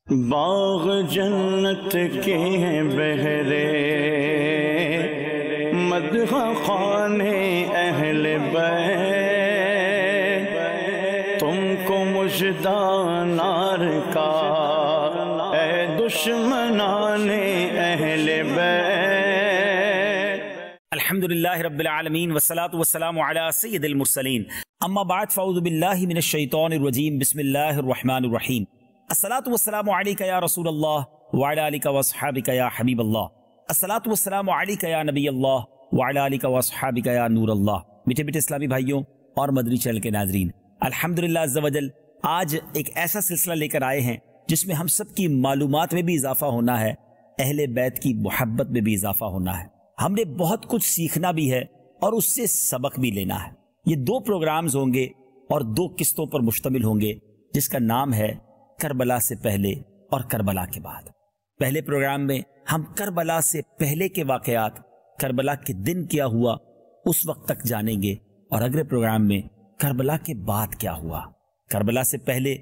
باغ جنت کے ہیں بہرے، مدح خانے اہل بیت، تم کو مژدہ نار کا اے دشمنان اہل بیت۔ الحمدللہ رب العالمین والصلاة والسلام علی سید المرسلین، اما بعد فاعوذ باللہ من الشیطان الرجیم، بسم اللہ الرحمن الرحیم۔ الصلاة والسلام علیکہ یا رسول اللہ وعلی آلکہ واصحابکہ یا حبیب اللہ، الصلاة والسلام علیکہ یا نبی اللہ وعلی آلکہ واصحابکہ یا نور اللہ۔ میٹھے میٹھے اسلامی بھائیوں اور مدنی چینل کے ناظرین، الحمدللہ عز و جل آج ایک ایسا سلسلہ لے کر آئے ہیں جس میں ہم سب کی معلومات میں بھی اضافہ ہونا ہے، اہل بیت کی محبت میں بھی اضافہ ہونا ہے۔ ہم نے بہت کچھ سیکھنا بھی ہے اور اس سے سبق بھی لینا ہے۔ یہ دو پروگرامز ہوں گے اور دو قسطوں پر مشتمل ہوں گے، جس کا نام ہے کربلا سے پہلے اور کربلا کے بعد۔ پہلے پروگرام میں ہم کربلا سے پہلے کے واقعات، کربلا کے دن کیا ہوا اس وقت تک جانیں گے، اور اگلے پروگرام میں کربلا کے بعد کیا ہوا۔ کربلا سے پہلے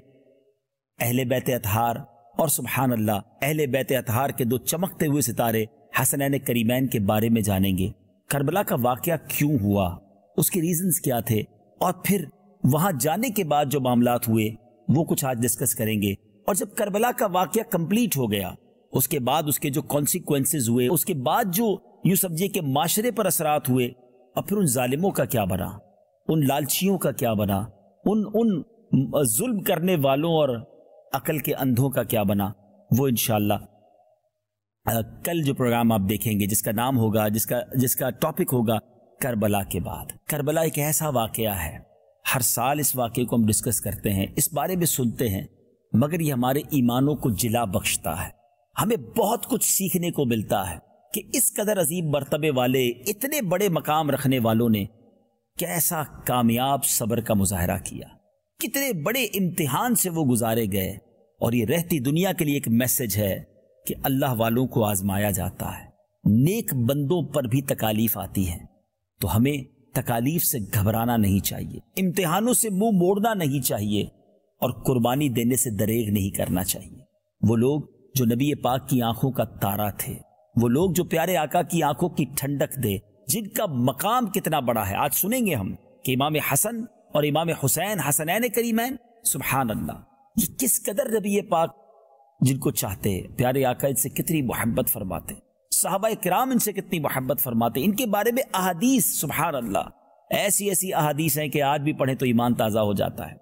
اہل بیت اطہار اور سبحان اللہ اہل بیت اطہار کے دو چمکتے ہوئے ستارے حسنین کریمین کے بارے میں جانیں گے۔ کربلا کا واقعہ کیوں ہوا، اس کے ریزنز کیا تھے، اور پھر وہاں جانے کے بعد جو معاملات ہوئے وہ کچھ آج ڈسکس کریں گے۔ اور جب کربلا کا واقعہ کمپلیٹ ہو گیا، اس کے بعد اس کے جو کانسیکوینسز ہوئے، اس کے بعد جو یوں سمجھے کہ معاشرے پر اثرات ہوئے، اور پھر ان ظالموں کا کیا بنا، ان لالچیوں کا کیا بنا، ان ظلم کرنے والوں اور عقل کے اندھوں کا کیا بنا، وہ انشاءاللہ کل جو پروگرام آپ دیکھیں گے، جس کا نام ہوگا، جس کا ٹاپک ہوگا کربلا کے بعد۔ کربلا ایک ایسا واقعہ ہے، ہر سال اس واقعے کو ہم ڈسکس کرتے ہیں، اس بارے میں سنتے ہیں، مگر یہ ہمارے ایمانوں کو جلا بخشتا ہے۔ ہمیں بہت کچھ سیکھنے کو ملتا ہے کہ اس قدر عظیم مرتبے والے، اتنے بڑے مقام رکھنے والوں نے کیسا کامیاب صبر کا مظاہرہ کیا، کتنے بڑے امتحان سے وہ گزارے گئے۔ اور یہ رہتی دنیا کے لیے ایک میسج ہے کہ اللہ والوں کو آزمایا جاتا ہے، نیک بندوں پر بھی تکالیف آتی ہیں، تو ہمیں تکالیف سے گھبرانا نہیں چاہیے، امتحانوں سے منہ موڑنا نہیں چاہیے، اور قربانی دینے سے دریغ نہیں کرنا چاہیے۔ وہ لوگ جو نبی پاک کی آنکھوں کا تارا تھے، وہ لوگ جو پیارے آقا کی آنکھوں کی ٹھنڈک دے، جن کا مقام کتنا بڑا ہے۔ آج سنیں گے ہم کہ امام حسن اور امام حسین، حسنین کریمین، سبحان اللہ، یہ کس قدر نبی پاک جن کو چاہتے، پیارے آقا ان سے کتنی محبت فرماتے، صحابہ کرام ان سے کتنی محبت فرماتے، ان کے بارے میں احادیث، سبحان اللہ، ایسی احادیث ہیں کہ آج بھی پڑھیں تو ایمان تازہ ہو جاتا ہے۔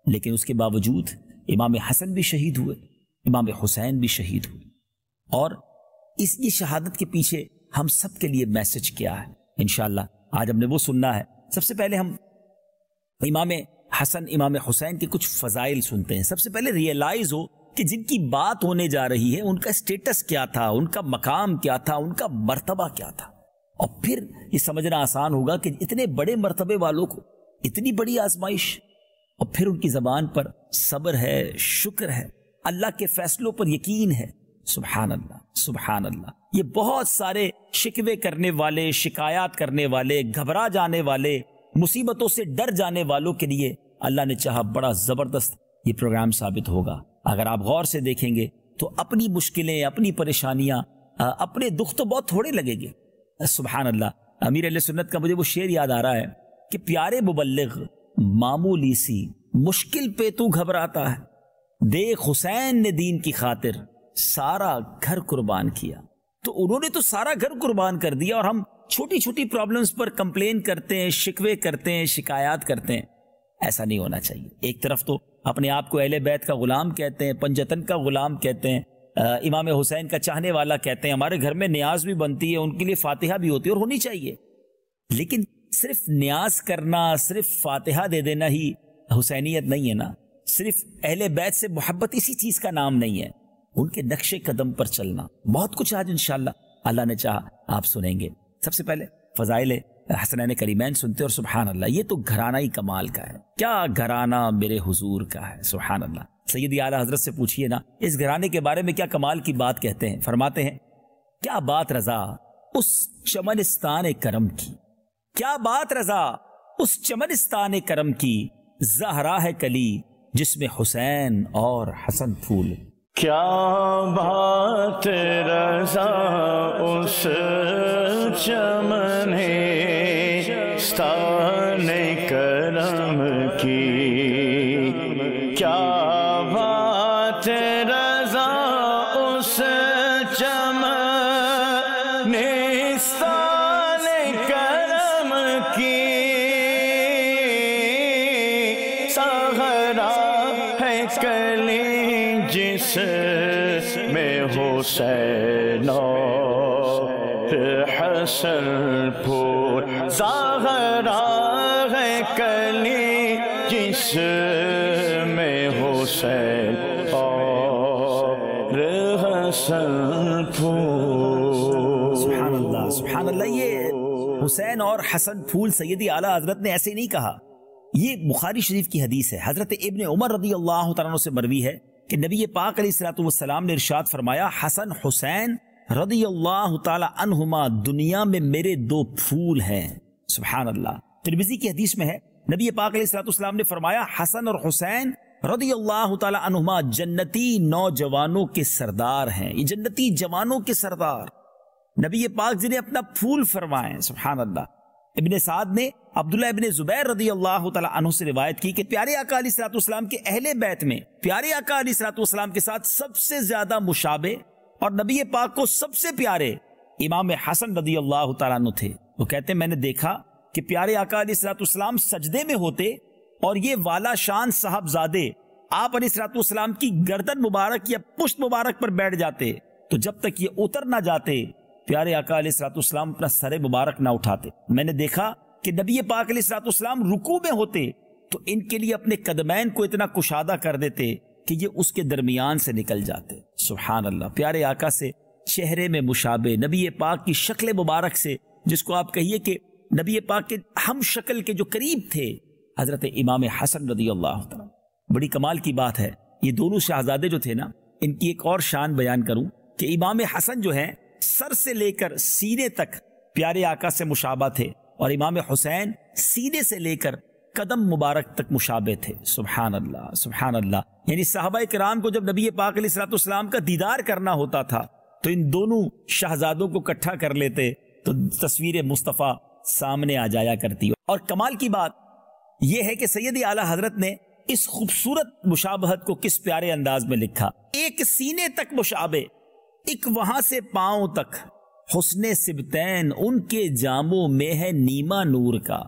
لیکن اس کے باوجود امام حسن بھی شہید ہوئے، امام حسین بھی شہید ہوئے، اور یہ شہادت کے پیچھے ہم سب کے لیے میسج کیا ہے، انشاءاللہ آج ہم نے وہ سننا ہے۔ سب سے پہلے ہم امام حسن، امام حسین کے کچھ فضائل سنتے ہیں۔ سب سے پہلے ریئلائز ہو کہ جن کی بات ہونے جا رہی ہے ان کا سٹیٹس کیا تھا، ان کا مقام کیا تھا، ان کا مرتبہ کیا تھا، اور پھر یہ سمجھنا آسان ہوگا کہ اتنے بڑے مرتبے والوں کو اتنی بڑی آزمائش، اور پھر ان کی زبان پر صبر ہے، شکر ہے، اللہ کے فیصلوں پر یقین ہے۔ سبحان اللہ، سبحان اللہ۔ یہ بہت سارے شکوے کرنے والے، شکایات کرنے والے، گھبرا جانے والے، مصیبتوں سے ڈر جانے والوں کے لیے اللہ نے چاہا بڑا زبردست یہ پروگرام ثابت ہوگا۔ اگر آپ غور سے دیکھیں گے تو اپنی مشکلیں، اپنی پریشانیاں، اپنے دکھ تو بہت تھوڑے لگیں گے۔ سبحان اللہ، امیر اہل سنت کا مجھے وہ شعر یاد آ رہا ہے کہ پیارے مبلغ معمولی سی مشکل پہ تو گھبراتا ہے، دیکھ حسین نے دین کی خاطر سارا گھر قربان کیا۔ تو انہوں نے تو سارا گھر قربان کر دیا، اور ہم چھوٹی چھوٹی پرابلمز پر کمپلین کرتے ہیں، شکوے کرتے ہیں، شکایات کرتے ہیں۔ ایسا نہیں ہونا چاہیے۔ ایک طرف تو اپنے آپ کو اہل بیت کا غلام کہتے ہیں، پنجتن کا غلام کہتے ہیں، امام حسین کا چاہنے والا کہتے ہیں، ہمارے گھر میں نیاز بھی بنتی ہے، ان کے لیے فاتحہ بھی ہوتی ہے اور ہونی چاہیے، لیکن صرف نیاز کرنا، صرف فاتحہ دے دینا ہی حسینیت نہیں ہے نا، صرف اہل بیت سے محبت اسی چیز کا نام نہیں ہے، ان کے نقش قدم پر چلنا۔ بہت کچھ آج انشاءاللہ اللہ نے چاہا آپ سنیں گے۔ سب سے پہلے فضائل حسنین کریمین سنتے، اور سبحان اللہ یہ تو گھرانہ ہی کمال کا ہے، کیا گھرانہ میرے حضور کا ہے، سبحان اللہ۔ سیدی اعلیٰ حضرت سے پوچھئے نا اس گھرانے کے بارے میں کیا کمال کی بات کہتے ہیں، فرماتے ہیں کیا بات رضا اس چمنستان کرم کی، کیا بات رضا اس چمنستان کرم کی، زہرا ہے کلی جس میں حسین اور حسن پھول۔ کیا بات رضا اس چمن ستان کرم کی، کیا بات رضا اس چمن ستان کرم کی، صحرا ہے کلی جس میں حسین اور حسن پھول، صحرا ہے کلی جس میں حسین اور حسن پھول۔ سبحان اللہ سبحان اللہ۔ یہ حسین اور حسن پھول سیدی اعلیٰ حضرت نے ایسے نہیں کہا، یہ بخاری شریف کی حدیث ہے۔ حضرت ابن عمر رضی اللہ تعالیٰ عنہ سے مروی ہے کہ نبی پاک علیہ الصلوۃ والسلام نے ارشاد فرمایا، حسن حسین رضی اللہ تعالیٰ عنہما دنیا میں میرے دو پھول ہیں۔ سبحان اللہ۔ ترمذی کی حدیث میں ہے، نبی پاک علیہ الصلوۃ والسلام نے فرمایا، حسن اور حسین رضی اللہ تعالیٰ عنہما جنتی نوجوانوں کے سردار ہیں، یہ جنتی جوانوں کے سردار نبی پاک جنہیں اپنا پھول فرمائیں۔ سبحان اللہ۔ ابن سعد نے عبداللہ ابن زبیر رضی اللہ تعالیٰ عنہ سے روایت کی کہ پیارے آقا علیہ الصلوۃ والسلام کے اہل بیت میں پیارے آقا علیہ الصلوۃ والسلام کے ساتھ سب سے زیادہ مشابہ اور نبی پاک کو سب سے پیارے امام حسن رضی اللہ تعالیٰ عنہ تھے۔ وہ کہتے ہیں میں نے دیکھا کہ پیارے آقا علیہ الصلوۃ والسلام سجدے میں ہوتے اور یہ والا شان صاحبزادے آپ علیہ الصلوۃ والسلام کی گردن مبارک یا پشت مبارک پر بیٹھ جاتے، تو جب تک یہ اتر نہ جاتے پیارے آقا علیہ الصلوۃ والسلام اپنا سر مبارک نہ اٹھاتے۔ میں نے دیکھا کہ نبی پاک علیہ الصلوۃ والسلام رکوع میں ہوتے تو ان کے لیے اپنے قدمین کو اتنا کشادہ کر دیتے کہ یہ اس کے درمیان سے نکل جاتے۔ سبحان اللہ۔ پیارے آقا سے چہرے میں مشابہ، نبی پاک کی شکل مبارک سے، جس کو آپ کہیے کہ نبی پاک کے ہم شکل کے جو قریب تھے، حضرت امام حسن رضی اللہ تعالیٰ۔ بڑی کمال کی بات ہے، یہ دونوں شہزادے جو تھے نا، ان کی ایک اور شان بیان کروں کہ امام حسن جو ہیں سر سے لے کر سینے تک پیارے آقا سے مشابہ تھے، اور امام حسین سینے سے لے کر قدم مبارک تک مشابہ تھے۔ سبحان اللہ سبحان اللہ۔ یعنی صحابہ کرام کو جب نبی پاک علیہ الصلوۃ والسلام کا دیدار کرنا ہوتا تھا تو ان دونوں شہزادوں کو اکٹھا کر لیتے تو تصویر مصطفیٰ سامنے آ جایا کرتی۔ اور کمال کی بات یہ ہے کہ سید اعلیٰ حضرت نے اس خوبصورت مشابہت کو کس پیارے انداز میں لکھا، ایک سینے تک مشابہ، ایک وہاں سے پاؤں تک، حسن سبتین ان کے جاموں میں ہے نیما نور کا،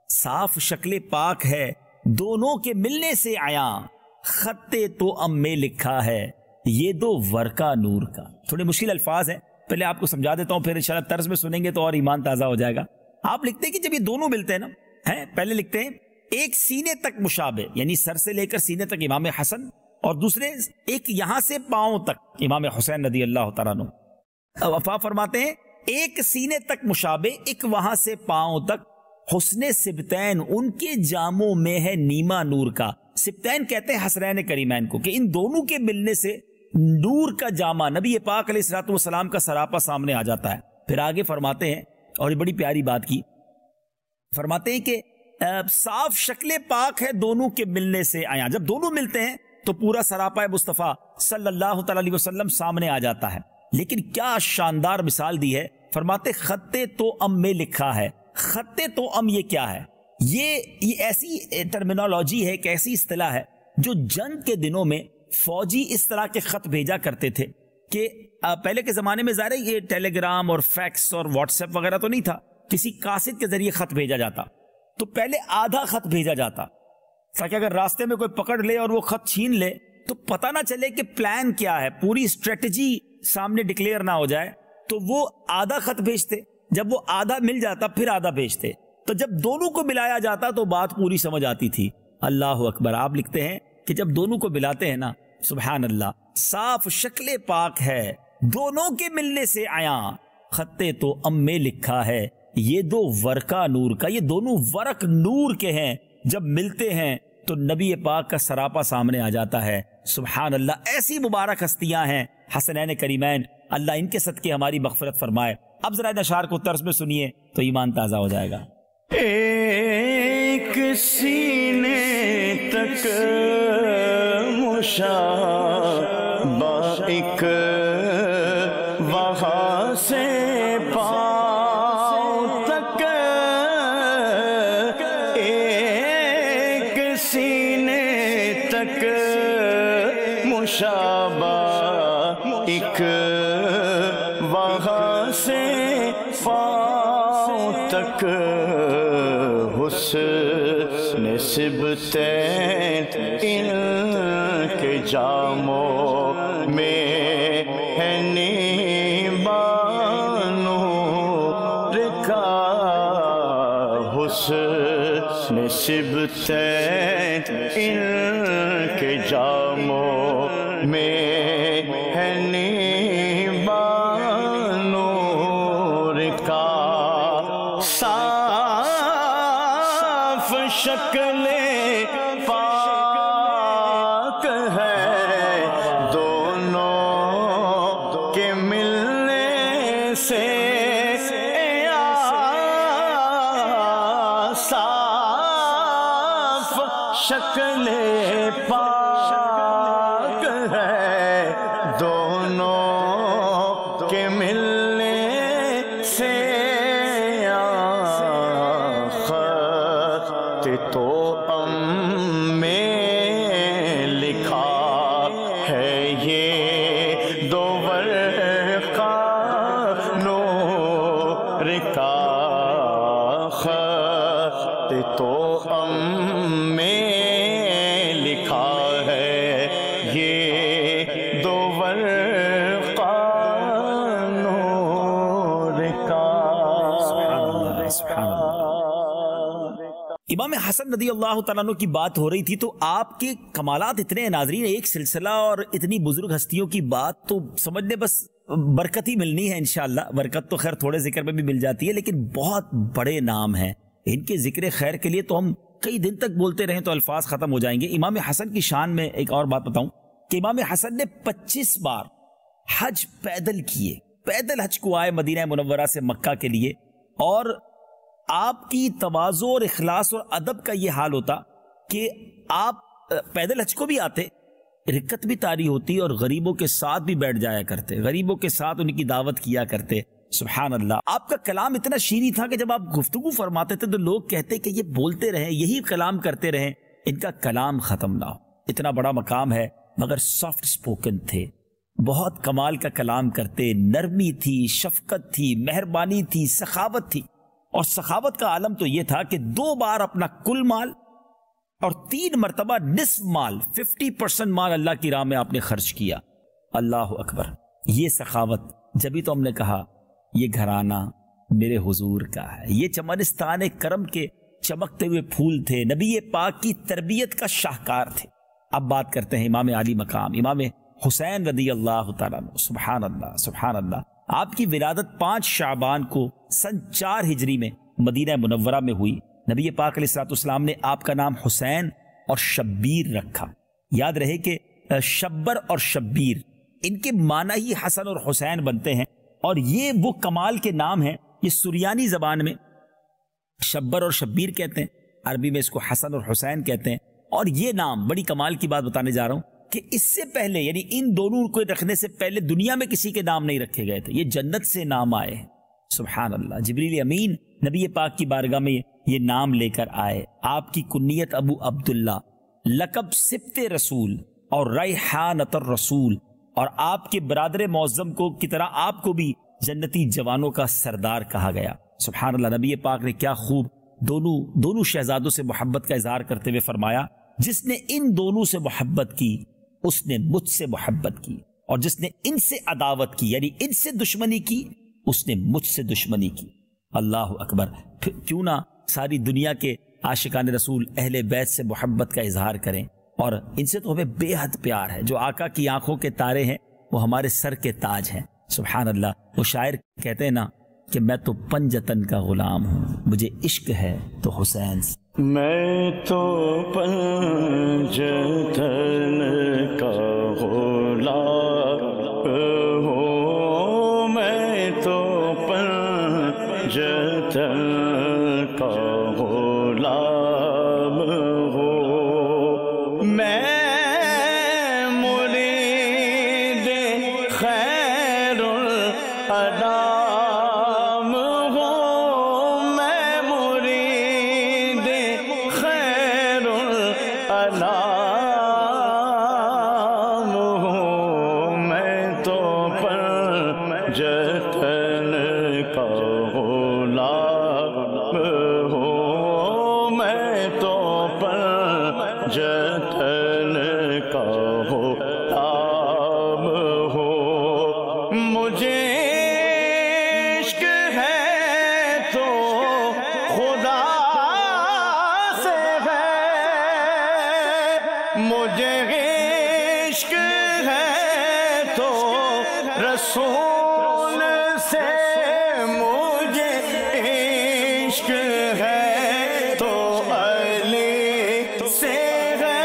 صاف شکل پاک ہے دونوں کے ملنے سے عیاں، خطے تو ام میں لکھا ہے یہ دو ورقہ نور کا۔ تھوڑے مشکل الفاظ ہیں، پہلے آپ کو سمجھا دیتا ہوں، پھر انشاءاللہ طرز میں سنیں گے تو اور ایمان تازہ ہو جائے گا۔ آپ لکھتے ہیں کہ جب یہ دونوں ملتے ہیں نا، پہلے لکھتے ہیں ایک سینے تک مشابہ، یعنی سر سے لے کر سینے تک امام حسن، اور دوسرے ایک یہاں سے پاؤں تک امام حسین رضی اللہ تعالیٰ عنہ۔ وفا فرماتے ہیں ایک سینے تک مشابہ، ایک وہاں سے پاؤں تک، حسن سبتین ان کے جاموں میں ہے نیما نور کا۔ سبتین کہتے ہیں حسنین کریمین کو، کہ ان دونوں کے ملنے سے نور کا جامہ نبی پاک علیہ الصلوۃ والسلام کا سراپا سامنے آ جاتا ہے۔ پھر آگے فرماتے ہیں، اور یہ بڑی پیاری بات کی، فرماتے ہیں کہ صاف شکل پاک ہے دونوں کے ملنے سے آیا، جب دونوں ملتے ہیں تو پورا سراپا مصطفیٰ صلی اللہ تعالی علیہ وسلم سامنے آ جاتا ہے۔ لیکن کیا شاندار مثال دی ہے، فرماتے خطے تو ام میں لکھا ہے۔ خطے تو ام یہ کیا ہے؟ یہ ایسی ٹرمینالوجی ہے، ایک ایسی اصطلاح ہے جو جنگ کے دنوں میں فوجی اس طرح کے خط بھیجا کرتے تھے کہ پہلے کے زمانے میں ظاہر ہے یہ ٹیلی گرام اور فیکس اور واٹس ایپ وغیرہ تو نہیں تھا، کسی قاصد کے ذریعے خط بھیجا جاتا، تو پہلے آدھا خط بھیجا جاتا تاکہ اگر راستے میں کوئی پکڑ لے اور وہ خط چھین لے تو پتہ نہ چلے کہ پلان کیا ہے، پوری اسٹریٹجی سامنے ڈکلیئر نہ ہو جائے، تو وہ آدھا خط بھیجتے، جب وہ آدھا مل جاتا پھر آدھا بھیجتے، تو جب دونوں کو ملایا جاتا تو بات پوری سمجھ آتی تھی۔ اللہ اکبر۔ آپ لکھتے ہیں کہ جب دونوں کو ملاتے ہیں نا، سبحان اللہ، صاف شکل پاک ہے دونوں کے ملنے سے عیاں، خطے تو ام میں لکھا ہے یہ دو ورقہ نور کا، یہ دونوں ورق نور کے ہیں، جب ملتے ہیں تو نبی پاک کا سراپا سامنے آ جاتا ہے۔ سبحان اللہ۔ ایسی مبارک ہستیاں ہیں حسنین کریمین، اللہ ان کے صدقے ہماری مغفرت فرمائے۔ اب ذرا اشعار کو طرز میں سنیے تو ایمان تازہ ہو جائے گا۔ ایک سینے تک مشابہ ایک وہاں سے پاؤں تک، ایک سینے تک مشابہ، ایک وہاں سے پاؤں تک حسن صبتین ان کے جاموں میں ہے نیبانو رکا، حسن صبتین ان کے جاموں میں ہے نیبانو رکا، صاف شکل پاک ہے دونوں کے ملنے سے، صاف شکل پاک ہے دونوں کے ملنے سے، خط تو میں لکھا ہے یہ دو ورقہ نور کا، خط تو میں لکھا ہے یہ دو ورقہ نور کا۔ سبحان اللہ۔ امام حسن رضی اللہ تعالیٰ عنہ کی بات ہو رہی تھی تو آپ کے کمالات اتنے ہیں ناظرین، ایک سلسلہ اور اتنی بزرگ ہستیوں کی بات تو سمجھنے بس برکت ہی ملنی ہے انشاءاللہ۔ برکت تو خیر تھوڑے ذکر میں بھی مل جاتی ہے، لیکن بہت بڑے نام ہیں، ان کے ذکر خیر کے لیے تو ہم کئی دن تک بولتے رہیں تو الفاظ ختم ہو جائیں گے۔ امام حسن کی شان میں ایک اور بات بتاؤں کہ امام حسن نے 25 بار حج پیدل کیے، پیدل حج کو آئے مدینہ منورہ سے مکہ کے لیے، اور آپ کی تواضع اور اخلاص اور ادب کا یہ حال ہوتا کہ آپ پیدل حج کو بھی آتے، رکعت بھی طاری ہوتی اور غریبوں کے ساتھ بھی بیٹھ جایا کرتے، غریبوں کے ساتھ ان کی دعوت کیا کرتے۔ سبحان اللہ۔ آپ کا کلام اتنا شیریں تھا کہ جب آپ گفتگو فرماتے تھے تو لوگ کہتے کہ یہ بولتے رہیں، یہی کلام کرتے رہیں، ان کا کلام ختم نہ ہو۔ اتنا بڑا مقام ہے مگر سافٹ سپوکن تھے، بہت کمال کا کلام کرتے، نرمی تھی، شفقت تھی، مہربانی تھی، سخاوت تھی، اور سخاوت کا عالم تو یہ تھا کہ 2 بار اپنا کل مال اور 3 مرتبہ نصف مال 50% مال اللہ کی راہ میں آپ نے خرچ کیا۔ اللہ اکبر۔ یہ سخاوت، جبھی تو ہم نے کہا یہ گھرانہ میرے حضور کا ہے، یہ چمنستان کرم کے چمکتے ہوئے پھول تھے، نبی پاک کی تربیت کا شاہکار تھے۔ اب بات کرتے ہیں امام عالی مقام امام حسین رضی اللہ تعالیٰ عنہ۔ سبحان اللہ سبحان اللہ۔ آپ کی ولادت 5 شعبان کو سن 4 ہجری میں مدینہ منورہ میں ہوئی۔ نبی پاک علیہ السلام نے آپ کا نام حسین اور شبیر رکھا۔ یاد رہے کہ شبر اور شبیر ان کے معنی ہی حسن اور حسین بنتے ہیں، اور یہ وہ کمال کے نام ہیں۔ یہ سریانی زبان میں شبر اور شبیر کہتے ہیں، عربی میں اس کو حسن اور حسین کہتے ہیں۔ اور یہ نام بڑی کمال کی بات بتانے جا رہا ہوں کہ اس سے پہلے یعنی ان دونوں کو رکھنے سے پہلے دنیا میں کسی کے نام نہیں رکھے گئے تھے، یہ جنت سے نام آئے ہیں۔ سبحان اللہ۔ جبریل امین نبی پاک کی بارگاہ میں یہ نام لے کر آئے۔ آپ کی کنیت ابو عبداللہ، لقب سبط رسول اور ریحانۃ الرسول، اور آپ کے برادر معظم کو کی طرح آپ کو بھی جنتی جوانوں کا سردار کہا گیا۔ سبحان اللہ۔ نبی پاک نے کیا خوب دونوں شہزادوں سے محبت کا اظہار کرتے ہوئے فرمایا، جس نے ان دونوں سے محبت کی اس نے مجھ سے محبت کی، اور جس نے ان سے عداوت کی یعنی ان سے دشمنی کی اس نے مجھ سے دشمنی کی۔ اللہ اکبر۔ کیوں نہ ساری دنیا کے عاشقان رسول اہل بیت سے محبت کا اظہار کریں، اور ان سے تو ہمیں بے حد پیار ہے۔ جو آقا کی آنکھوں کے تارے ہیں وہ ہمارے سر کے تاج ہیں۔ سبحان اللہ۔ وہ شاعر کہتے ہیں نا کہ میں تو پنجتن کا غلام ہوں، مجھے عشق ہے تو حسین سے۔ میں تو پنجتن کا غلام ہوں، میں تو پنجتن کا غلام ہوں، میں مرید الانام ہوں، میں مرید خیر الانام ہوں، میں تو پنجتن کا غلام ہوں، میں تو پنجتن کا غلام ہوں، مجھے عشق ہے تو خدا سے ہے، مجھے عشق ہے تو رسول سے، مجھے عشق ہے تو علی سے ہے،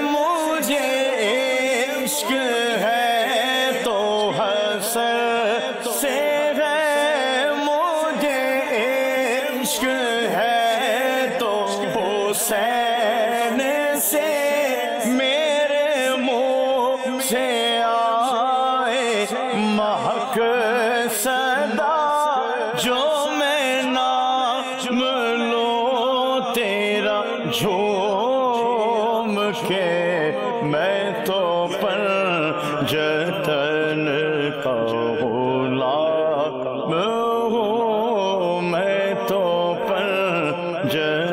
مجھے عشق ہے تو حسن سے ہے، مجھے عشق ہے تو حسین سے، میرے منہ سے آئے مہک صدا، جو میں نام لوں تیرا جھوم کے، میں تو پنجتن کا غلام ہوں، میں تو پنجتن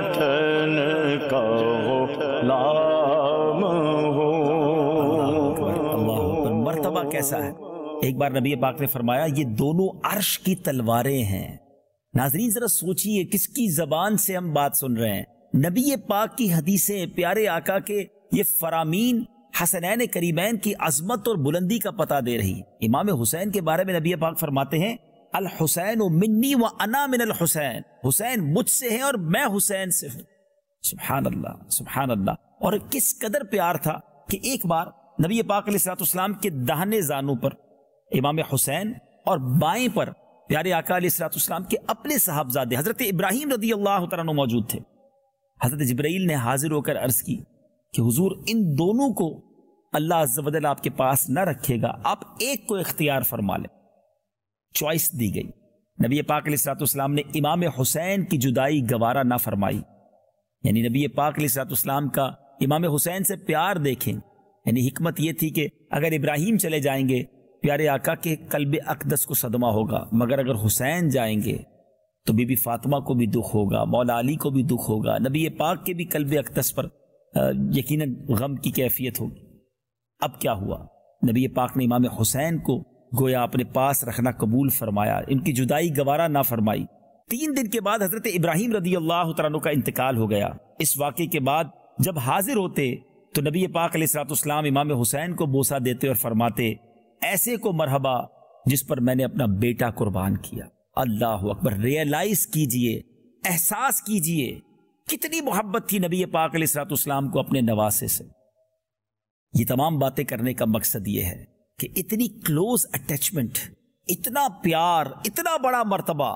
کا غلام ہوں۔ اللہ اکبر، مرتبہ کیسا ہے! ایک بار نبی پاک نے فرمایا یہ دونوں عرش کی تلواریں ہیں۔ ناظرین ذرا سوچئے کس کی زبان سے ہم بات سن رہے ہیں؟ نبی پاک کی حدیثیں، پیارے آقا کے یہ فرامین حسنین کریمین کی عظمت اور بلندی کا پتہ دے رہی ہے۔ امام حسین کے بارے میں نبی پاک فرماتے ہیں الحسین منی و انا من الحسین، حسین مجھ سے ہیں اور میں حسین سے ہوں۔ سبحان اللہ، سبحان اللہ۔ اور کس قدر پیار تھا کہ ایک بار نبی پاک علیہ السلام کے داہنے زانوں پر امام حسین اور بائیں پر پیارے آقا علیہ السلام کے اپنے صاحبزادے حضرت ابراہیم رضی اللہ تعالیٰ عنہ موجود تھے۔ حضرت جبرائیل نے حاضر ہو کر عرض کی کہ حضور ان دونوں کو اللہ عز و جل آپ کے پاس نہ رکھے گا، آپ ایک کو اختیار فرما لیں۔ چوائس دی گئی۔ نبی پاک علیہ السلام نے امام حسین کی جدائی گوارا نہ فرمائی، یعنی نبی پاک علیہ السلام کا امام حسین سے پیار دیکھیں، یعنی حکمت یہ تھی کہ اگر ابراہیم چلے جائیں گے پیارے آقا کے قلب اقدس کو صدمہ ہوگا، مگر اگر حسین جائیں گے تو بی بی فاطمہ کو بھی دکھ ہوگا، مولا علی کو بھی دکھ ہوگا، نبی پاک کے بھی قلب اقدس پر یقیناً غم کی کیفیت ہوگی۔ اب کیا ہوا؟ نبی پاک نے امام حسین کو گویا اپنے پاس رکھنا قبول فرمایا، ان کی جدائی گوارا نہ فرمائی۔ 3 دن کے بعد حضرت ابراہیم رضی اللہ تعالیٰ عنہ کا انتقال ہو گیا۔ اس واقعے کے بعد جب حاضر ہوتے تو نبی پاک علیہ السلام امام حسین کو بوسہ دیتے اور فرماتے ایسے کو مرحبا جس پر میں نے اپنا بیٹا قربان کیا۔ اللہ اکبر، ریئلائز کیجئے، احساس کیجئے کتنی محبت تھی نبی پاک علیہ السلام کو اپنے نواسے سے۔ یہ تمام باتیں کرنے کا مقصد یہ ہے کہ اتنی کلوز اٹیچمنٹ، اتنا پیار، اتنا بڑا مرتبہ،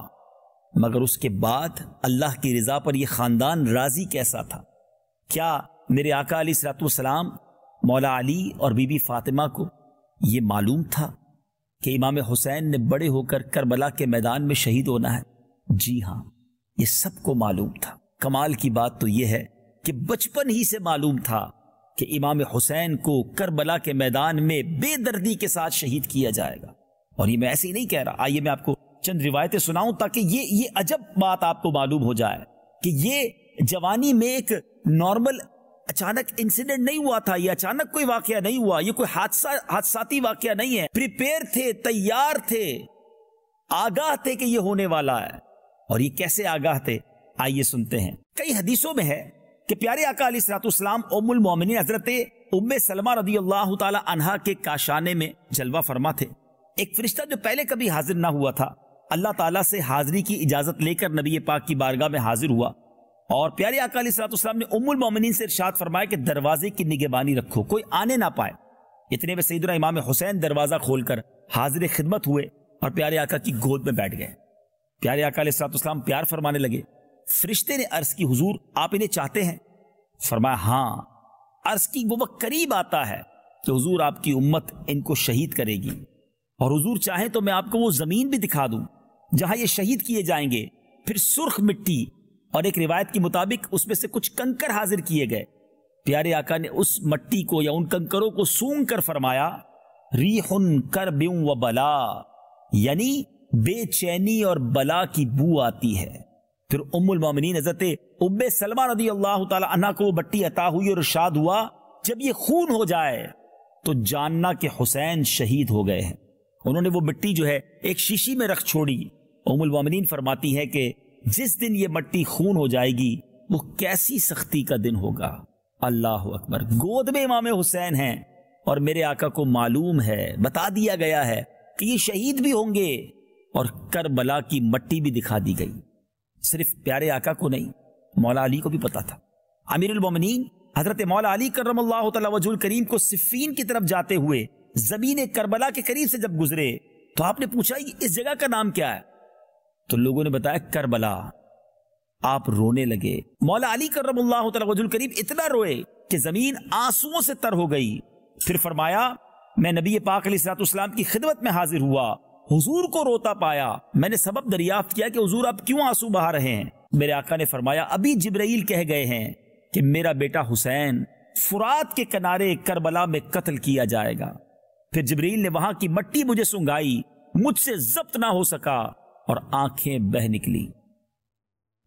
مگر اس کے بعد اللہ کی رضا پر یہ خاندان راضی کیسا تھا؟ کیا میرے آقا علیہ السلام مولا علی اور بی بی فاطمہ کو یہ معلوم تھا کہ امام حسین نے بڑے ہو کر کربلا کے میدان میں شہید ہونا ہے؟ جی ہاں، یہ سب کو معلوم تھا۔ کمال کی بات تو یہ ہے کہ بچپن ہی سے معلوم تھا کہ امام حسین کو کربلا کے میدان میں بے دردی کے ساتھ شہید کیا جائے گا۔ اور یہ میں ایسے ہی نہیں کہہ رہا، آئیے میں آپ کو چند روایتیں سناؤں تاکہ یہ عجب بات آپ کو معلوم ہو جائے کہ یہ جوانی میں ایک نارمل اچانک انسیڈنٹ نہیں ہوا تھا، یہ اچانک کوئی واقعہ نہیں ہوا، یہ کوئی حادثاتی واقعہ نہیں ہے۔ پریپیئر تھے، تیار تھے، آگاہ تھے کہ یہ ہونے والا ہے۔ اور یہ کیسے آگاہ تھے؟ آئیے سنتے ہیں۔ کئی حدیثوں میں ہے کہ پیارے آقا علیہ السلام ام المومنین حضرت ام سلمہ رضی اللہ تعالی عنہا کے کاشانے میں جلوہ فرما تھے۔ ایک فرشتہ جو پہلے کبھی حاضر نہ ہوا تھا اللہ تعالیٰ سے حاضری کی اجازت لے کر نبی پاک کی بارگاہ میں حاضر ہوا، اور پیارے آقا علیہ السلام نے ام المومنین سے ارشاد فرمایا کہ دروازے کی نگہبانی رکھو، کوئی آنے نہ پائے۔ اتنے میں سیدنا امام حسین دروازہ کھول کر حاضر خدمت ہوئے اور پیارے آقا کی گود میں بیٹھ گئے۔ پیارے آقا علیہ السلام پیار فرمانے لگے۔ فرشتے نے عرض کی حضور آپ انہیں چاہتے ہیں؟ فرمایا ہاں۔ عرض کی وہ وقت قریب آتا ہے کہ حضور آپ کی امت ان کو شہید کرے گی، اور حضور چاہیں تو میں آپ کو وہ زمین بھی دکھا دوں جہاں یہ شہید کیے جائیں گے، پھر سرخ مٹی، اور ایک روایت کے مطابق اس میں سے کچھ کنکر حاضر کیے گئے۔ پیارے آقا نے اس مٹی کو یا ان کنکروں کو سونگ کر فرمایا ریح کرب و بلا، یعنی بے چینی اور بلا کی بو آتی ہے۔ پھر ام المومنین حضرت ام سلمہ رضی اللہ تعالی عنہ کو وہ مٹی عطا ہوئی اور ارشاد ہوا جب یہ خون ہو جائے تو جاننا کہ حسین شہید ہو گئے ہیں۔ انہوں نے وہ مٹی جو ہے ایک شیشی میں رکھ چھوڑی۔ ام المومنین فرماتی ہے کہ جس دن یہ مٹی خون ہو جائے گی وہ کیسی سختی کا دن ہوگا۔ اللہ اکبر، گود میں امام حسین ہیں اور میرے آقا کو معلوم ہے، بتا دیا گیا ہے کہ یہ شہید بھی ہوں گے، اور کربلا کی مٹی بھی دکھا دی گئی۔ صرف پیارے آقا کو نہیں، مولا علی کو بھی پتا تھا۔ امیر المومنین حضرت مولا علی کرم اللہ تعالی وجہ الکریم کو صفین کی طرف جاتے ہوئے زمین کربلا کے قریب سے جب گزرے تو آپ نے پوچھا اس جگہ کا نام کیا ہے؟ تو لوگوں نے بتایا کربلا۔ آپ رونے لگے۔ مولا علی کرم اللہ تعالی وجہ الکریم اتنا روئے کہ زمین آنسوؤں سے تر ہو گئی۔ پھر فرمایا میں نبی پاک علیہ الصلوۃ والسلام کی خدمت میں حاضر ہوا، حضور کو روتا پایا، میں نے سبب دریافت کیا کہ حضور آپ کیوں آنسو بہا رہے ہیں؟ میرے آقا نے فرمایا ابھی جبرائیل کہہ گئے ہیں کہ میرا بیٹا حسین فرات کے کنارے کربلا میں قتل کیا جائے گا۔ پھر جبرائیل نے وہاں کی مٹی مجھے سنگائی، مجھ سے ضبط نہ ہو سکا اور آنکھیں بہہ نکلی۔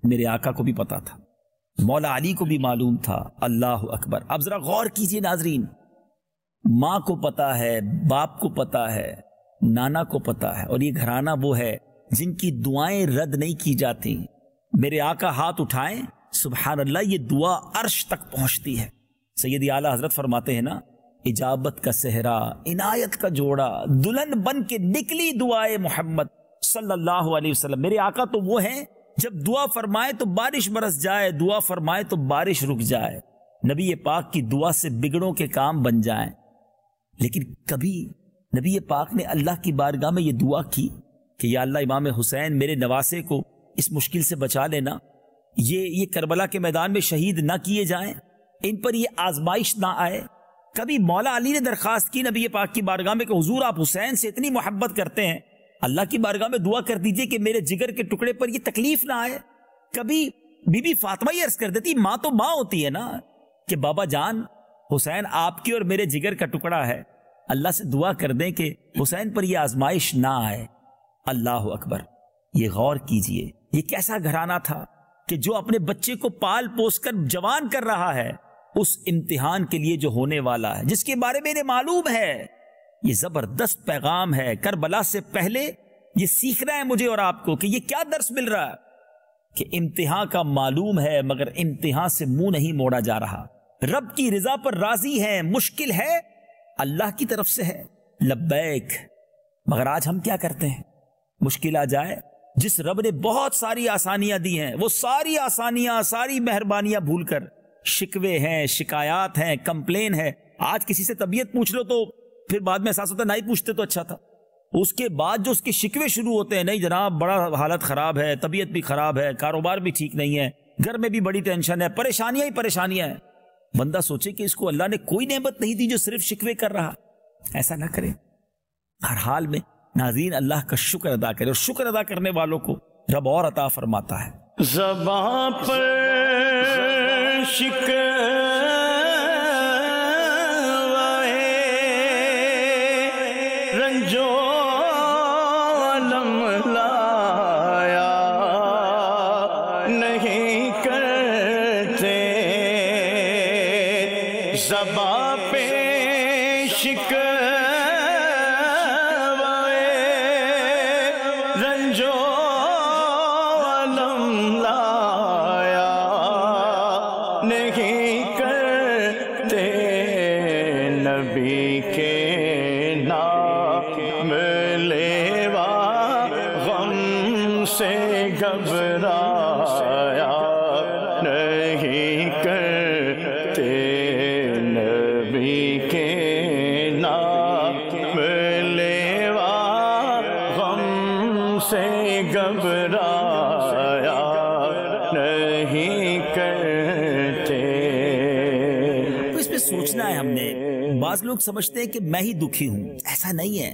میرے آقا کو بھی پتا تھا، مولا علی کو بھی معلوم تھا۔ اللہ اکبر۔ اب ذرا غور کیجئے ناظرین، ماں کو پتا ہے، باپ کو پتا ہے، نانا کو پتا ہے، اور یہ گھرانہ وہ ہے جن کی دعائیں رد نہیں کی جاتی۔ میرے آقا ہاتھ اٹھائیں، سبحان اللہ، یہ دعا عرش تک پہنچتی ہے۔ سیدی اعلیٰ حضرت فرماتے ہیں نا، اجابت کا صحرا، عنایت کا جوڑا، دلہن بن کے نکلی دعائے محمد صلی اللہ علیہ وسلم۔ میرے آقا تو وہ ہیں جب دعا فرمائے تو بارش برس جائے، دعا فرمائے تو بارش رک جائے، نبی پاک کی دعا سے بگڑوں کے کام بن جائیں۔ لیکن کبھی نبی پاک نے اللہ کی بارگاہ میں یہ دعا کی کہ یا اللہ امام حسین میرے نواسے کو اس مشکل سے بچا لینا، یہ کربلا کے میدان میں شہید نہ کیے جائیں، ان پر یہ آزمائش نہ آئے۔ کبھی مولا علی نے درخواست کی نبی پاک کی بارگاہ میں کہ حضور آپ حسین سے اتنی محبت کرتے ہیں، اللہ کی بارگاہ میں دعا کر دیجئے کہ میرے جگر کے ٹکڑے پر یہ تکلیف نہ آئے۔ کبھی بی بی فاطمہ یہ عرض کر دیتی، ماں تو ماں ہوتی ہے نا، کہ بابا جان حسین آپ کی اور میرے جگر کا ٹکڑا ہے، اللہ سے دعا کر دیں کہ حسین پر یہ آزمائش نہ آئے۔ اللہ اکبر۔ یہ غور کیجئے، یہ کیسا گھرانہ تھا کہ جو اپنے بچے کو پال پوس کر جوان کر رہا ہے اس امتحان کے لیے جو ہونے والا ہے، جس کے بارے میں انہیں معلوم ہے۔ یہ زبردست پیغام ہے۔ کربلا سے پہلے یہ سیکھنا ہے مجھے اور آپ کو کہ یہ کیا درس مل رہا ہے کہ امتحان کا معلوم ہے مگر امتحان سے منہ نہیں موڑا جا رہا۔ رب کی رضا پر راضی ہیں، مشکل ہے اللہ کی طرف سے ہے، لبیک۔ مگر آج ہم کیا کرتے ہیں؟ مشکل آ جائے، جس رب نے بہت ساری آسانیاں دی ہیں، وہ ساری آسانیاں، ساری مہربانیاں بھول کر شکوے ہیں، شکایات ہیں، کمپلین ہے۔ آج کسی سے طبیعت پوچھ لو تو پھر بعد میں احساس ہوتا ہے نہیں پوچھتے تو اچھا تھا۔ اس کے بعد جو اس کے شکوے شروع ہوتے ہیں، نہیں جناب بڑا حالت خراب ہے، طبیعت بھی خراب ہے، کاروبار بھی ٹھیک نہیں ہے، گھر میں بھی بڑی ٹینشن ہے، پریشانیاں ہی پریشانیاں ہیں۔ بندہ سوچے کہ اس کو اللہ نے کوئی نعمت نہیں دی جو صرف شکوے کر رہا۔ ایسا نہ کرے، ہر حال میں ناظرین اللہ کا شکر ادا کرے، اور شکر ادا کرنے والوں کو رب اور عطا فرماتا ہے۔ زباں پر شکوے رنجو علم لایا نہیں کرتے، زباں پہ شکوے رنجو علم لایا نہیں کرتے، نبی کے نام لیوا غم سے گھبرایا نہیں کرتے، نبی کے نام لیوا غم سے گھبرایا نہیں کرتے۔ تو اس پہ سوچنا ہے ہم نے۔ بعض لوگ سمجھتے ہیں کہ میں ہی دکھی ہوں، ایسا نہیں ہے۔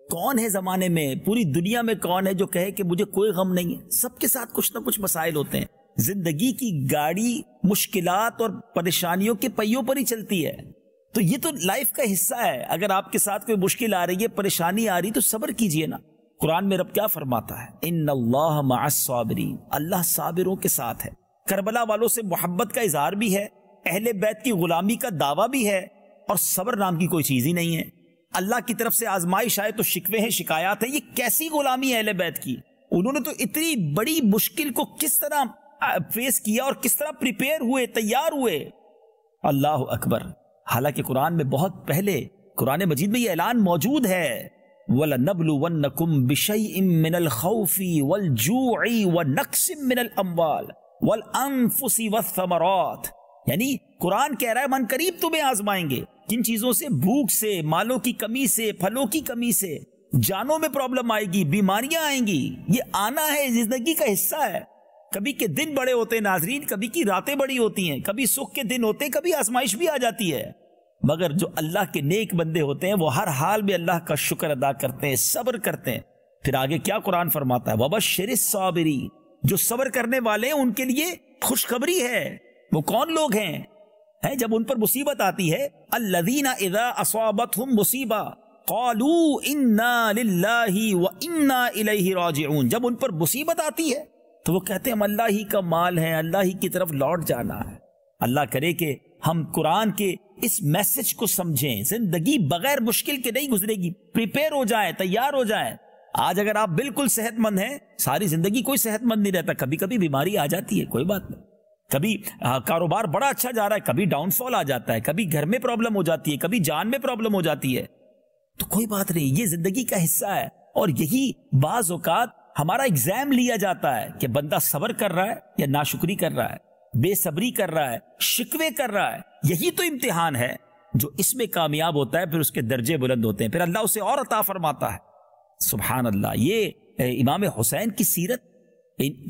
کون ہے زمانے میں، پوری دنیا میں کون ہے جو کہے کہ مجھے کوئی غم نہیں ہے؟ سب کے ساتھ کچھ نہ کچھ مسائل ہوتے ہیں. زندگی کی گاڑی مشکلات اور پریشانیوں کے پہیوں پر ہی چلتی ہے. تو یہ تو لائف کا حصہ ہے. اگر آپ کے ساتھ کوئی مشکل آ رہی ہے، پریشانی آ رہی تو صبر کیجئے نا. قرآن میں رب کیا فرماتا ہے؟ ان اللہ مع الصابرین، اللہ صابروں کے ساتھ ہے. کربلا والوں سے محبت کا اظہار بھی ہے، اہل بیت کی غلامی کا دعویٰ بھی ہے، اور صبر نام کی کوئی چیز ہی نہیں ہے. اللہ کی طرف سے آزمائش آئے تو شکوے ہیں، شکایات ہیں. یہ کیسی غلامی ہے اہل بیت کی؟ انہوں نے تو اتنی بڑی مشکل کو کس طرح فیس کیا اور کس طرح پریپیئر ہوئے، تیار ہوئے. اللہ اکبر. حالانکہ قرآن میں بہت پہلے قرآن مجید میں یہ اعلان موجود ہے، وَلَنَبْلُوَنَّكُمْ بِشَيْءٍ مِّنَ الْخَوْفِ وَالْجُوعِ وَنَقْصٍ مِّنَ الْأَمْوَالِ وَالْأَنفُسِ وَالثَّمَرَاتِ. یعنی قرآن کہہ رہا ہے من قریب تمہیں آزمائیں گے. کن چیزوں سے؟ بھوک سے، مالوں کی کمی سے، پھلوں کی کمی سے، جانوں میں پرابلم آئے گی، بیماریاں آئیں گی. یہ آنا ہے، زندگی کا حصہ ہے. کبھی کے دن بڑے ہوتے ہیں ناظرین، کبھی کی راتیں بڑی ہوتی ہیں، کبھی سکھ کے دن ہوتے ہیں، کبھی آزمائش بھی آ جاتی ہے. مگر جو اللہ کے نیک بندے ہوتے ہیں وہ ہر حال میں اللہ کا شکر ادا کرتے ہیں، صبر کرتے ہیں. پھر آگے کیا قرآن فرماتا ہے؟ وَبَشِّرِ الصَّابِرِينَ. جو صبر کرنے والے ہیں ان کے لیے خوشخبری ہے. وہ کون لوگ ہیں؟ جب ان پر مصیبت آتی ہے، الذین اذا اصابتہم مصیبہ قالوا انا للہ وانا الیہ راجعون. جب ان پر مصیبت آتی ہے تو وہ کہتے ہیں ہم اللہ ہی کا مال ہے، اللہ ہی کی طرف لوٹ جانا ہے. اللہ کرے کہ ہم قرآن کے اس میسج کو سمجھیں. زندگی بغیر مشکل کے نہیں گزرے گی. پریپیئر ہو جائیں، تیار ہو جائیں. آج اگر آپ بالکل صحت مند ہیں، ساری زندگی کوئی صحت مند نہیں رہتا. کبھی کبھی بیماری آ جاتی ہے، کوئی بات نہیں. کبھی کاروبار بڑا اچھا جا رہا ہے، کبھی ڈاؤن فال آ جاتا ہے، کبھی گھر میں پرابلم ہو جاتی ہے، کبھی جان میں پرابلم ہو جاتی ہے. تو کوئی بات نہیں، یہ زندگی کا حصہ ہے. اور یہی بعض اوقات ہمارا ایگزام لیا جاتا ہے کہ بندہ صبر کر رہا ہے یا ناشکری کر رہا ہے، بے صبری کر رہا ہے، شکوے کر رہا ہے. یہی تو امتحان ہے. جو اس میں کامیاب ہوتا ہے پھر اس کے درجے بلند ہوتے ہیں، پھر اللہ اسے اور عطا فرماتا ہے. سبحان اللہ. یہ امام حسین کی سیرت،